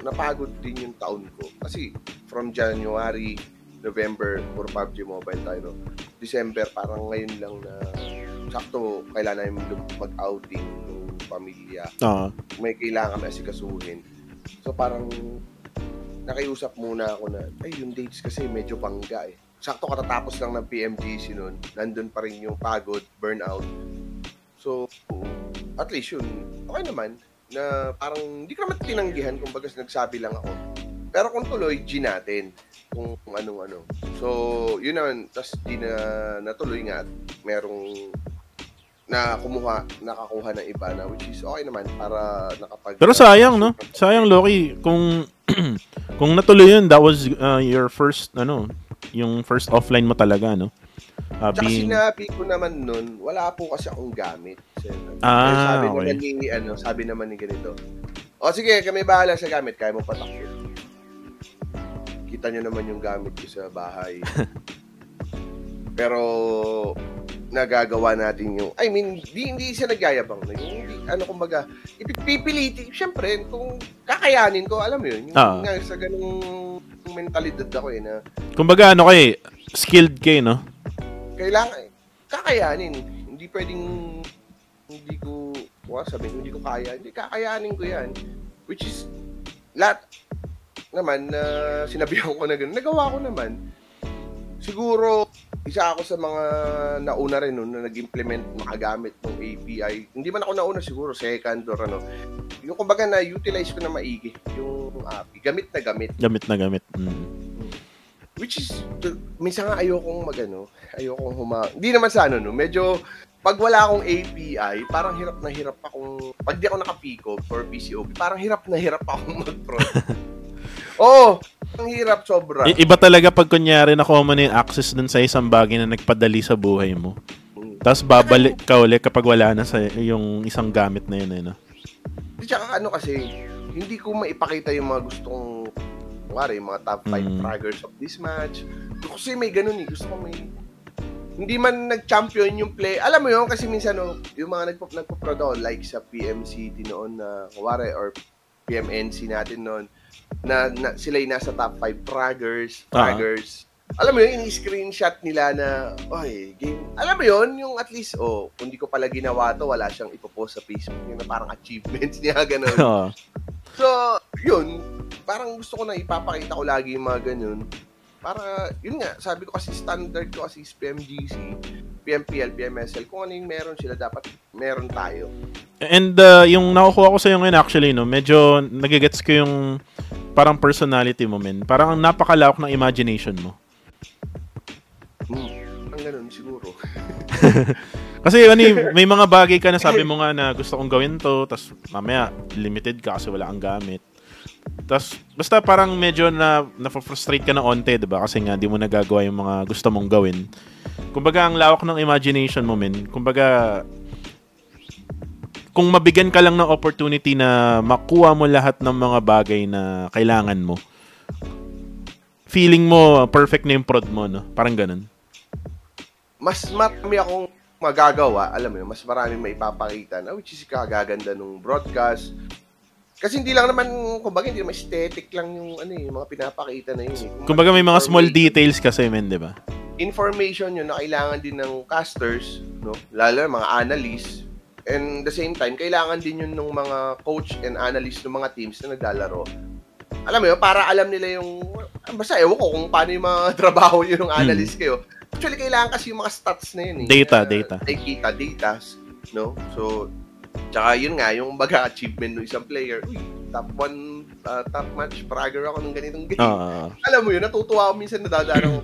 napagod din yung taon ko. Kasi from January, November, for PUBG Mobile tayo, December, parang ngayon lang na sakto, kailangan namin mag-outing ng pamilya. May kailangan kami asikasuhin. So parang nakiusap muna ako na, yung dates kasi medyo bangga Sakto katatapos lang ng PMGC nun. Nandun pa rin yung pagod, burnout. So, at least yun, okay naman, na parang hindi ko naman tinanggihan, kumbaga nagsabi lang ako. Pero kung tuloy, G natin, kung anong-ano. So, yun naman, tas di na natuloy nga at merong nakakuha ng iba na, which is okay naman para nakapag... Pero sayang, no? Sayang, Loki, kung kung natuloy yun, that was your first, yung first offline mo talaga, no? Tsaka sinabi ko naman nun, wala po kasi akong gamit. Okay. Sabi naman ni ganito, sige, kami bahala sa gamit, kaya mo patakbo. Kita nyo naman yung gamit ko sa bahay. Pero, nagagawa natin yung, hindi siya nagyayabang na yung, kumbaga, ipipiliti, syempre, kung kakayanin ko, alam mo yun, yung nga sa ganung mentalidad ako na, kumbaga, skilled kayo, no? Kailangan, kakayanin, hindi pwedeng, hindi ko kaya, hindi kakayanin ko yan, which is, lahat, naman, na sinabihan ko na gano'n, nagawa ko naman, siguro, isa ako sa mga nauna rin noon na nag-implement makagamit ng API. Hindi man ako nauna siguro, second or yung kumbaga na-utilize ko na maigi yung API. Gamit na gamit. Gamit na gamit. Which is, minsan nga ayokong hindi naman sa medyo, pag wala akong API, parang hirap na hirap akong, pag di ako naka-PCOP or PCOP, parang hirap na hirap akong mag-prod. Oo, ang hirap sobra. Iba talaga pag kunyari nakuha mo na yung access dun sa isang bagay na nagpadali sa buhay mo. Tapos babalik ka ulit kapag wala na sa yung isang gamit na yun. Tsaka kasi, hindi ko maipakita yung mga gustong, yung mga top 5 fraggers of this match. Kasi may ganun gusto ko may, hindi man nag-champion yung play. Alam mo yun, kasi minsan yung mga nagpo-prod like sa PMCT noon na, or PMNC natin noon, na sila yung nasa top 5 fraggers. Alam mo yun, ini-screenshot nila na, game. Alam mo yun, yung at least, kung di ko pala ginawa to, wala siyang ipopost sa Facebook na parang achievements niya, gano'n. So, yun, parang gusto ko na ipapakita ko lagi yung mga ganun. Para, yun nga, sabi ko kasi standard ko kasi is PMGC, PMPL, PMSL, kung ano yung meron sila, dapat meron tayo. And yung nakukuha ko sa ngayon actually, medyo nagigets ko yung parang personality mo, men. Parang napakalawak ng imagination mo. Ang ganun, siguro. Kasi may mga bagay ka na sabi mo nga na gusto kong gawin to, tas mamaya limited ka kasi wala kang gamit. Tas basta parang medyo na-frustrate ka na onte, diba? Kasi nga di mo nagagawa yung mga gusto mong gawin. Kumbaga ang lawak ng imagination mo, men. Kumbaga kung mabigyan ka lang ng opportunity na makuha mo lahat ng mga bagay na kailangan mo, feeling mo perfect na yung prod mo, no? Parang ganun. Mas marami akong magagawa, alam mo yun, mas marami maipapakita na, which is kagaganda ng broadcast. Kasi hindi lang naman, kumbaga hindi naman aesthetic lang yung yung mga pinapakita na yun. Kumbaga may mga small details kasi, men, di ba? Information yun na kailangan din ng casters, no? Lalo na mga analysts. And the same time, kailangan din yun ng mga coach and analyst ng mga teams na naglalaro. Alam mo yun, para alam nila yung, basta ewan ko kung paano yung mga trabaho yun ng analyst kayo. Actually, kailangan kasi yung mga stats na yun. Data. Data, no? So, tsaka yun nga, yung baga achievement ng isang player, top match fragger ako ng ganitong game. Alam mo yun, natutuwa ako minsan nadadaan ako,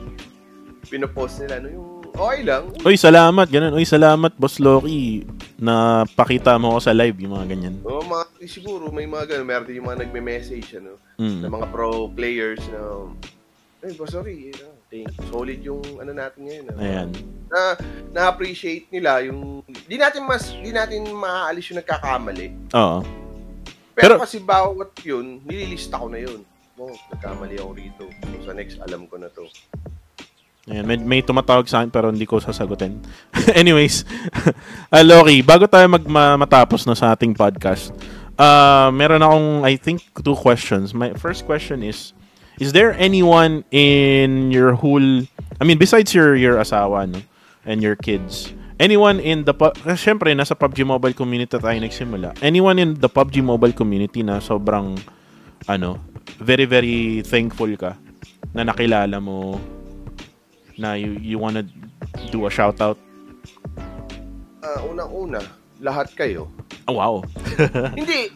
pinopost nila, no? Yung okay lang. Uy, salamat, ganun. Uy, salamat, Boss Loki, na pakita mo ako sa live, yung mga ganyan. Siguro, may mga ganun. Meron din yung mga nagme-message, na mga pro players na, Boss Loki, solid yung natin ngayon. Ayan. Na-appreciate nila yung, di natin maaalis yung nagkakamali. Oo. Pero kasi bawat yun, nililista ko na yun. Nagkamali ako rito. So, sa next, alam ko na to. Ayan, may tumatawag sa akin pero hindi ko sasagutin. Anyways, Loki, bago tayo matapos na sa ating podcast, meron akong, I think, 2 questions. My first question is there anyone in your whole, besides your asawa, no, and your kids, anyone in the, syempre, nasa PUBG Mobile community tayo nagsimula, anyone in the PUBG Mobile community na sobrang, very, very thankful ka na nakilala mo, na you wanna do a shoutout? Unang-una, lahat kayo. Oh, wow. Hindi,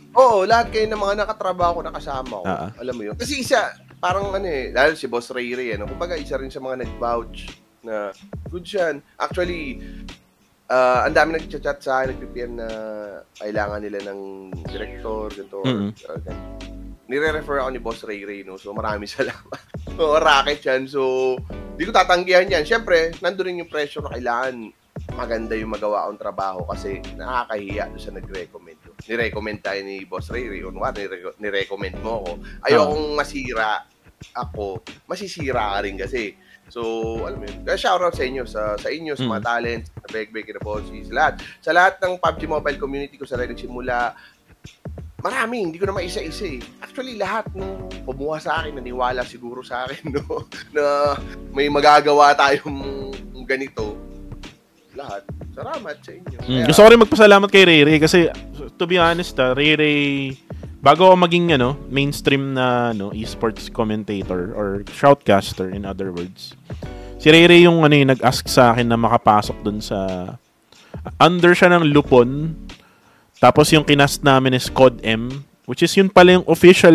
lahat kayo ng mga nakatrabaho ko, nakasama ko. Alam mo yun. Kasi parang dahil si Boss Ray, kumbaga isa rin sa mga nag-vouch na good siyan. Actually, ang dami nag-chat sa akin, nag-PM na kailangan nila ng director, ganito. Nire-refer ako ni Boss Ray, no? So, maraming salamat. Racket yan. So, di ko tatanggihan yan. Siyempre, nandun rin yung pressure na kailangan maganda yung magawa akong trabaho kasi nakakahiya doon sa nag-recommend. Ni-recommend tayo ni Boss Ray. Ni-recommend mo ako. Ayokong masira ako. Masisira ka rin kasi. So, alam mo yun. Kaya shoutout sa inyo, sa inyo, sa mga talents, sa Begbeg, sa Bosses, lahat. Sa lahat ng PUBG Mobile community ko sa nagsimula, marami, hindi ko na maisa-isa eh. Actually, lahat nung kumuha sa akin, naniwala siguro sa akin, no? Na may magagawa tayong ganito. Lahat. Salamat sa inyo. Gusto ko rin magpasalamat kay Ray kasi, to be honest, Ray, bago ako maging mainstream na esports commentator or shoutcaster in other words, si Ray yung nag-ask sa akin na makapasok dun sa under siya ng Lupon. Tapos yung kinast namin is Code M, which is yun pala yung official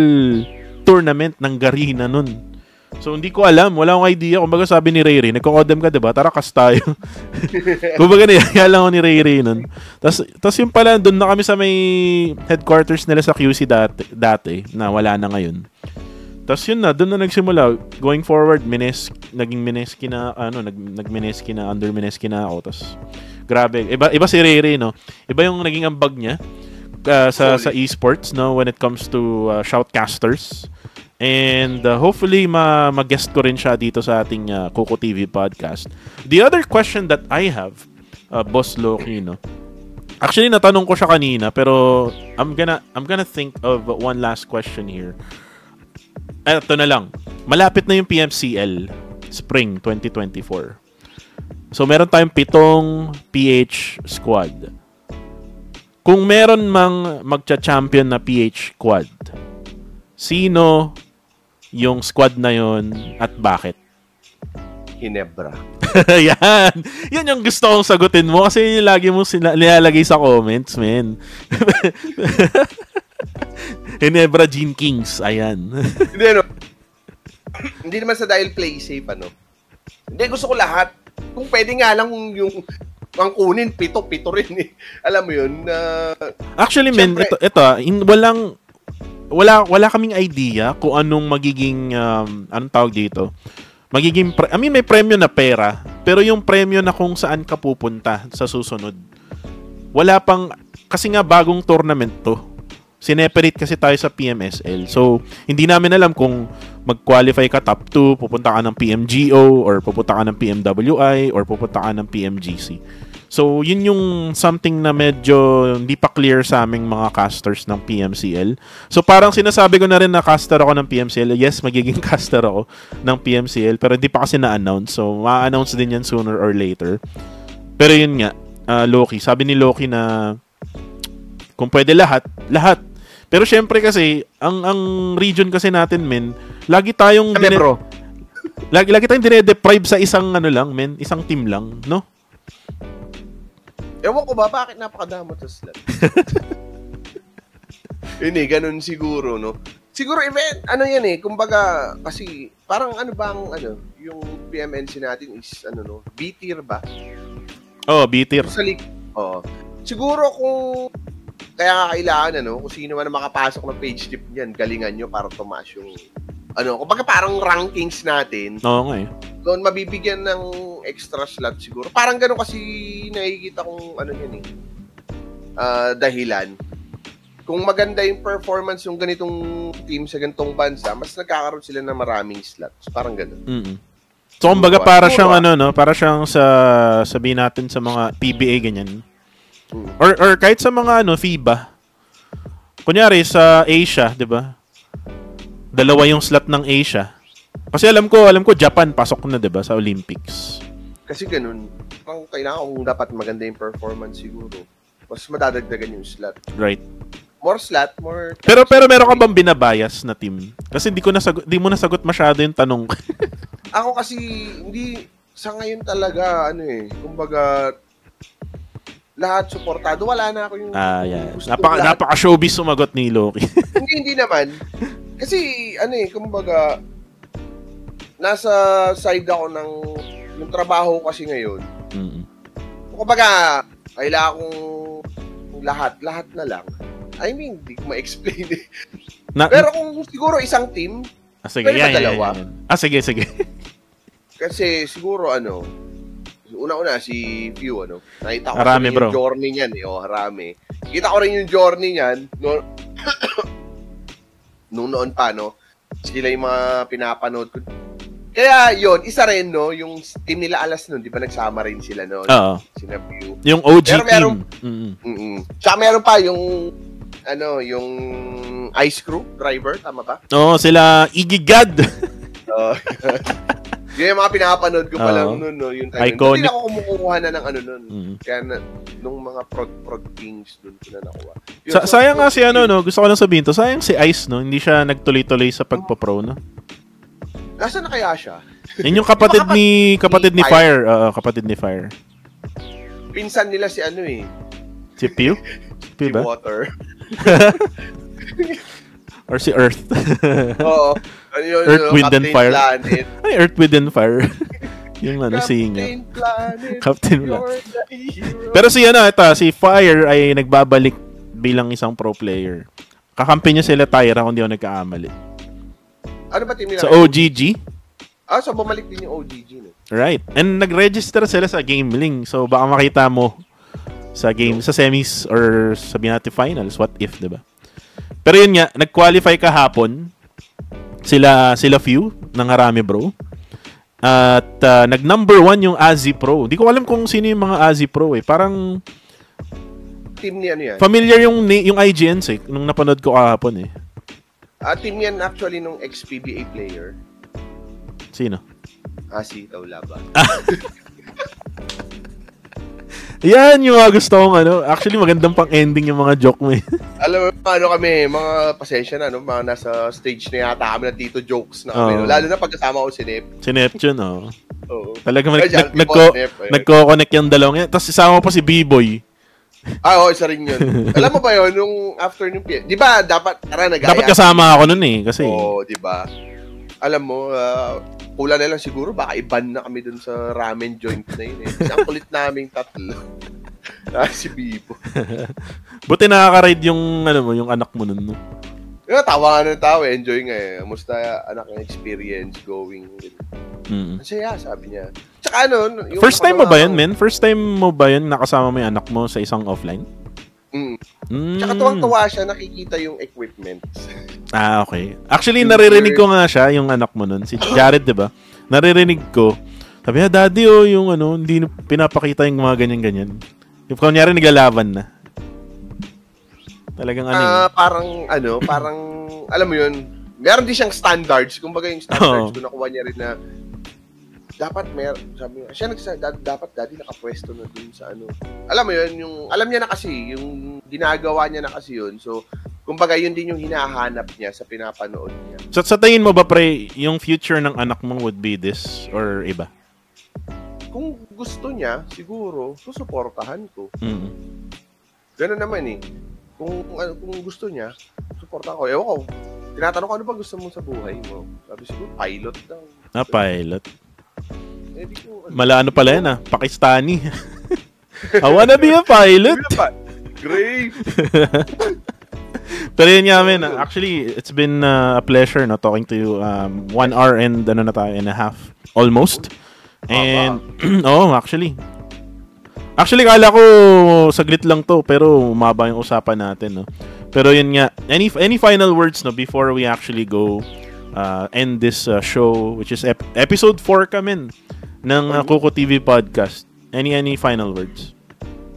tournament ng Garena nun. So hindi ko alam, wala akong idea. Kumbaga sabi ni Ray, nagko-Code M ka diba? Tara, cast tayo. Kumbaga niyaya lang ako ni Ray nun. Tapos yung pala, doon na kami sa may headquarters nila sa QC dati na wala na ngayon. Tapos yun na, doon na nagsimula. Going forward, naging Mineski na, nag-Mineski na, under Mineski na ako. Tapos, grabe. Iba si Ray, no? Iba yung naging ambag niya sa esports, no? When it comes to shoutcasters. And hopefully, mag-guest ko rin siya dito sa ating Coco TV podcast. The other question that I have, Boss Loki, no? Actually, natanong ko siya kanina, pero I'm gonna think of one last question here. Ito na lang. Malapit na yung PMCL Spring 2024. So, meron tayong 7 PH squad. Kung meron mang magcha-champion na PH squad, sino yung squad na yon at bakit? Ginebra. Yan. Yan yung gusto kong sagutin mo kasi yun yung lagi mo nilalagay sa comments, men. Ginebra Gene Kings. Ayan. Hindi naman sa dahil play safe, Hindi, gusto ko lahat. Kung pwede nga lang yung ang kunin, pito rin eh. Alam mo yun? Actually, men, ito wala kaming idea kung anong magiging, anong tawag dito? Magiging, may premyo na pera, pero yung premyo na kung saan ka pupunta sa susunod. Wala pang, kasi nga bagong tournament to. Sineperate kasi tayo sa PMSL. So, hindi namin alam kung mag-qualify ka top 2, pupunta ka ng PMGO, or pupunta ka ng PMWI, or pupunta ka ng PMGC. So, yun yung something na medyo hindi pa clear sa aming mga casters ng PMCL. So, parang sinasabi ko na rin na caster ako ng PMCL. Yes, magiging caster ako ng PMCL, pero hindi pa kasi na-announce. So, ma-announce din yan sooner or later. Pero yun nga, Loki. Sabi ni Loki na kung pwede lahat. Pero syempre kasi, ang region kasi natin, men, lagi tayong lagi tayong dine-deprive sa isang isang team lang, no? Ewan ko ba, bakit napakadamot sa slot? Hindi, ganun siguro, no? Siguro event, yan kumbaga, kasi, parang yung PMNC natin is, B-tier ba? B-tier. Siguro kung kaya kailangan, kung sino man na makapasok ng page tip niyan, galingan nyo para tumaas yung, kumbaga parang rankings natin. Oo nga eh. Doon mabibigyan ng extra slot siguro. Parang gano'n kasi nakikita kong, dahilan. Kung maganda yung performance yung ganitong team sa ganitong bansa, mas nagkakaroon sila ng maraming slots. Parang gano'n. Mm-hmm. So, kumbaga para siyang, para siyang sabihin natin sa mga PBA ganyan. Or kahit sa mga FIBA. Kunyari sa Asia, 'di ba? 2 yung slot ng Asia. Kasi alam ko Japan pasok na 'di ba sa Olympics. Kasi ganun, ang kailangan kung dapat maganda yung performance siguro. Mas madadagdagan yung slot. Right. More slot, more. Pero meron ka bang binabias na team? Kasi di mo nasagot masyado yung tanong. Ako kasi hindi sa ngayon talaga kumbaga lahat suportado. Wala na ako yung yeah. Napaka-showbiz sumagot ni Loki. hindi naman. Kasi, kumbaga, nasa side ako ng yung trabaho kasi ngayon. Mm-hmm. Kumbaga, kailangan kong lahat na lang. I mean, hindi ko ma-explain eh. Pero kung siguro isang team, sige, dalawa. Sige. Kasi siguro una-una si Pew, nakita ko Harami, yung journey niyan eh. Harami. Kita ko rin yung journey niyan nung noon pa, sila yung mga pinapanood ko. Kaya yon isa rin, yung team nila Alas nun, di ba nagsama rin sila noon? Oo. Sina Pew. Yung OG team. Tsaka meron pa yung yung Ice Crew driver, tama ba? Oo, sila Iggy God. Yun yung mga pinapanood ko pa lang nun, yung time. Iconic. Hindi ako kumukuha na ng nun. Kaya nung mga prod kings dun ko na nakuha. Sayang nga si gusto ko lang sabihin to, sayang si Ice, hindi siya nagtuloy-tuloy sa pagpo-pro, Nasaan na kaya siya? Yun yung kapatid ni Fire. Kapatid ni Fire. Pinsan nila si Si Pew? Si ba? Water. Or si Earth. Oo. Earth, Wind, and Fire. Planet. Ay, Earth, Wind, and Fire. Yung singer. Captain Planet. Pero si Fire ay nagbabalik bilang isang pro player. Kakampi niya sila Tyra kung di ako nagkaamali. Ano ba team nila? Sa OGG? So bumalik din yung OGG, no? Right. And nag-register sila sa GameLink. So baka makita mo sa semis or sabihin natin finals, what if, diba? Pero yun nga, nag-qualify kahapon sila Few ng Harami Bro. At nag-number 1 yung Azzy Pro. Hindi ko alam kung sino yung mga Azzy Pro eh. Parang team ni yan. Familiar yung IGNs eh, nung napanood ko kahapon eh. Team yan actually nung ex-PBA player. Sino? Si Taulaba. Yan yung mga gusto kong Actually, magandang pang-ending yung mga joke mo eh. Alam mo, kami, mga pasensya na, mga nasa stage na yata kami ng Tito Jokes na kami. Lalo na pagkasama ko si Nep. Si Neptune, Oo. Talagang nagko-connect yung dalawang yan. Tapos isama pa si B-Boy. Isa rin yun. Alam mo ba yun, nung after nung di ba, dapat kasama ako nun eh, kasi. Di ba? Alam mo, pula na lang siguro, baka iban na kami dun sa ramen joint na yun eh. Kasi ang kulit naming tatlo. Si Bibo. Buti nakaka-ride yung, yung anak mo nun, no? Tawa nga ng tao, enjoy nga eh. Musta anak ng experience going. Masaya, sabi niya. Tsaka yung first time mo ba yun, men? First time mo ba yun nakasama mo yung anak mo sa isang offline? Tsaka tuwang-tuwa siya, nakikita yung equipment. Okay. Actually, naririnig ko nga siya, yung anak mo nun. Si Jared, diba? Naririnig ko. Sabi niya, Daddy, yung hindi pinapakita yung mga ganyan-ganyan. Yung kunyari naglalaban na. Talagang parang, alam mo yun, meron din siyang standards. Kumbaga yung standards, kung nakuha niya rin na dapat sabi niya, dapat daddy nakapwesto na dun sa Alam mo yun, alam niya na kasi, yung ginagawa niya na kasi yun. So, kumbaga yun din yung hinahanap niya sa pinapanood niya. So, sa tingin mo ba, pre, yung future ng anak mo would be this or iba? Kung gusto niya, siguro, susuportahan ko. Mm-hmm. Ganun naman eh. Kung gusto niya, suportahan ko. Ewan ko, tinatanong ko, ano ba gusto mo sa buhay mo? Sabi siguro, pilot daw. Pilot. Mala pala yan Pakistani. I wanna be a pilot. Great. Pero yun nga, men. Actually, it's been a pleasure talking to you. 1 hour and and a half. Almost. And, actually, kala ko saglit lang to, pero umaba yung usapan natin, no? Pero yun nga, any final words, no, before we actually go end this show, which is episode 4 kami ng Kuko TV podcast. Any final words?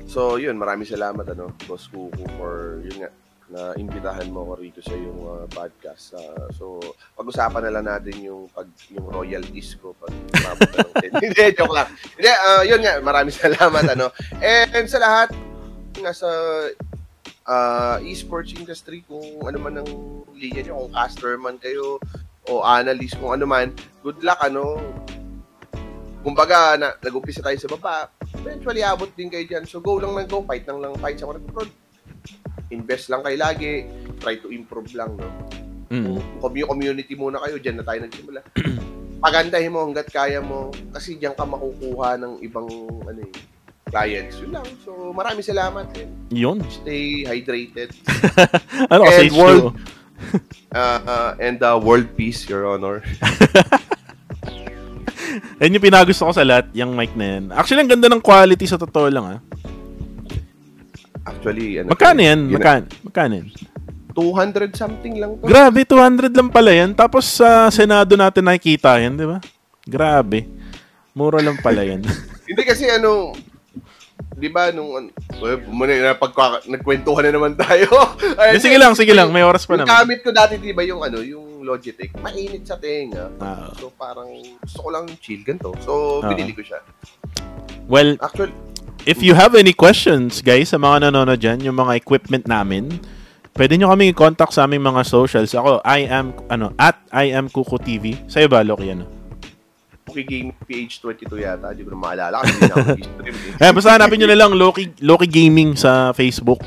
So, yun, maraming salamat, Boss Kuko, for yun nga, na imbitahan mo ako rito sa iyong podcast. So, pag-usapan na lang natin yung royalties ko pag umabot na ng 10. Hindi, joke lang. Hindi, yun nga, maraming salamat, And sa lahat, nga sa esports industry, kung ano man ang linya nyo, kung caster man kayo, o analyst, kung ano man, good luck, kumbaga, nag-umpisa tayo sa baba, eventually abot din kayo dyan. So go lang ng go, fight lang fight sa content. Invest lang kayo lagi, try to improve lang, no? Community muna kayo, dyan na tayo nagsimula. Pagandahin mo hanggat kaya mo, kasi diyan ka makukuha ng ibang clients. Yun lang. So maraming salamat. Yun. Stay hydrated. Ano kasi world and world peace, Your Honor. Yan yung pinagusto ko sa lahat, yung mic na yan. Actually, ang ganda ng quality sa totoo lang, Actually, magkano yan? Magkano yan? 200 something lang to. Grabe, 200 lang pala yan. Tapos sa Senado natin nakikita yan, di ba? Grabe. Mura lang pala yan. Hindi kasi di ba nagkwentuhan na naman tayo. Sige lang, may oras pa naman. Gamit ko dati, di ba, yung Logitech, mainit sa tenga. So parang gusto ko lang chill ganito. So binili ko siya. Well, actually, if you have any questions, guys, sa mga nanonood dyan, yung mga equipment namin, pwede nyo kami i-contact sa aming mga socials. Ako, I am Kuko TV. Sa'yo ba, Loki, Loki Gaming PH22 yata. Hindi ko na maalala kasi hindi na ako stream. Basta hanapin nyo na lang Loki Gaming sa Facebook.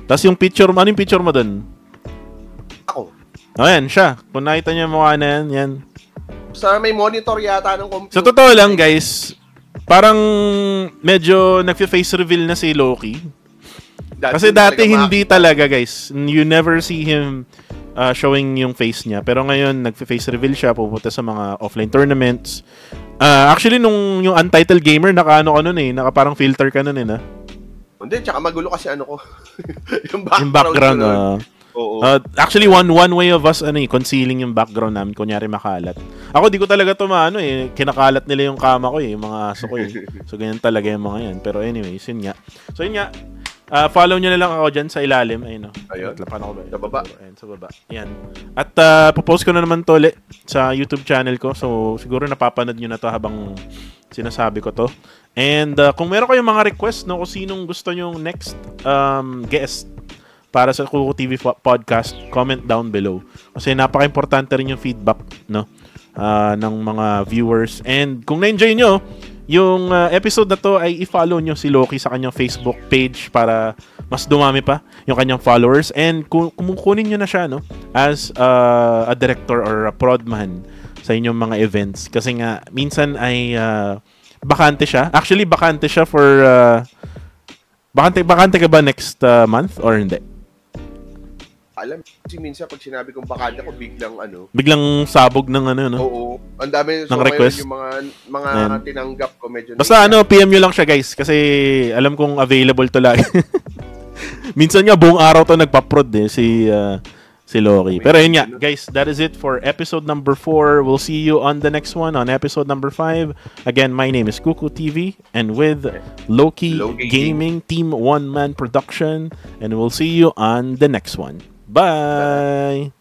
Tapos yung picture, ano yung picture mo dun? Ako. Yan, siya. Kung nakita nyo yung mukha na yan. Sa may monitor yata ng computer. Sa totoo lang, guys, parang medyo nag-face reveal na si Loki. Kasi dati hindi talaga, guys. You never see him showing yung face niya. Pero ngayon, nag-face reveal siya, pupunta sa mga offline tournaments. Actually, nung yung Untitled Gamer, naka parang filter ka nun Hindi, tsaka magulo kasi ko. yung background. Oo. Actually, one way of us concealing yung background namin, kunyari makalat. Ako di ko talaga kinakalat nila yung kama ko yung mga aso ko So ganyan talaga yung mga yan. Pero anyways, yun nga. So yun nga. Follow nyo na lang ako dyan sa ilalim. Ayun. Paano ko ba? Sa baba. Ayun, sa baba. Yan. At popost ko na naman to ulit sa YouTube channel ko. So siguro napapanood nyo na to habang sinasabi ko to. And kung meron kayong mga request kung sinong gusto nyong next guest para sa Kuko TV podcast, comment down below. Kasi napaka-importante rin yung feedback ng mga viewers. And kung na-enjoy nyo yung episode na to, ay i-follow nyo si Loki sa kanyang Facebook page para mas dumami pa yung kanyang followers. And kumukunin nyo na siya as a director or a prodman sa inyong mga events. Kasi nga, minsan ay bakante siya. Actually, bakante siya for... bakante ka ba next month or hindi? Alam, kasi minsan pag sinabi kong bakante ko, biglang sabog ng Oo. Ang dami ng request. Yung mga tinanggap ko medyo. Basta PM nyo lang siya, guys, kasi alam kong available to lagi. Minsan nga buong araw to nagpa-prod si Loki. Pero yun nga, guys, that is it for episode number 4. We'll see you on the next one on episode number 5. Again, my name is Kuko TV, and with Loki Gaming Team One Man Production, and we'll see you on the next one. Bye!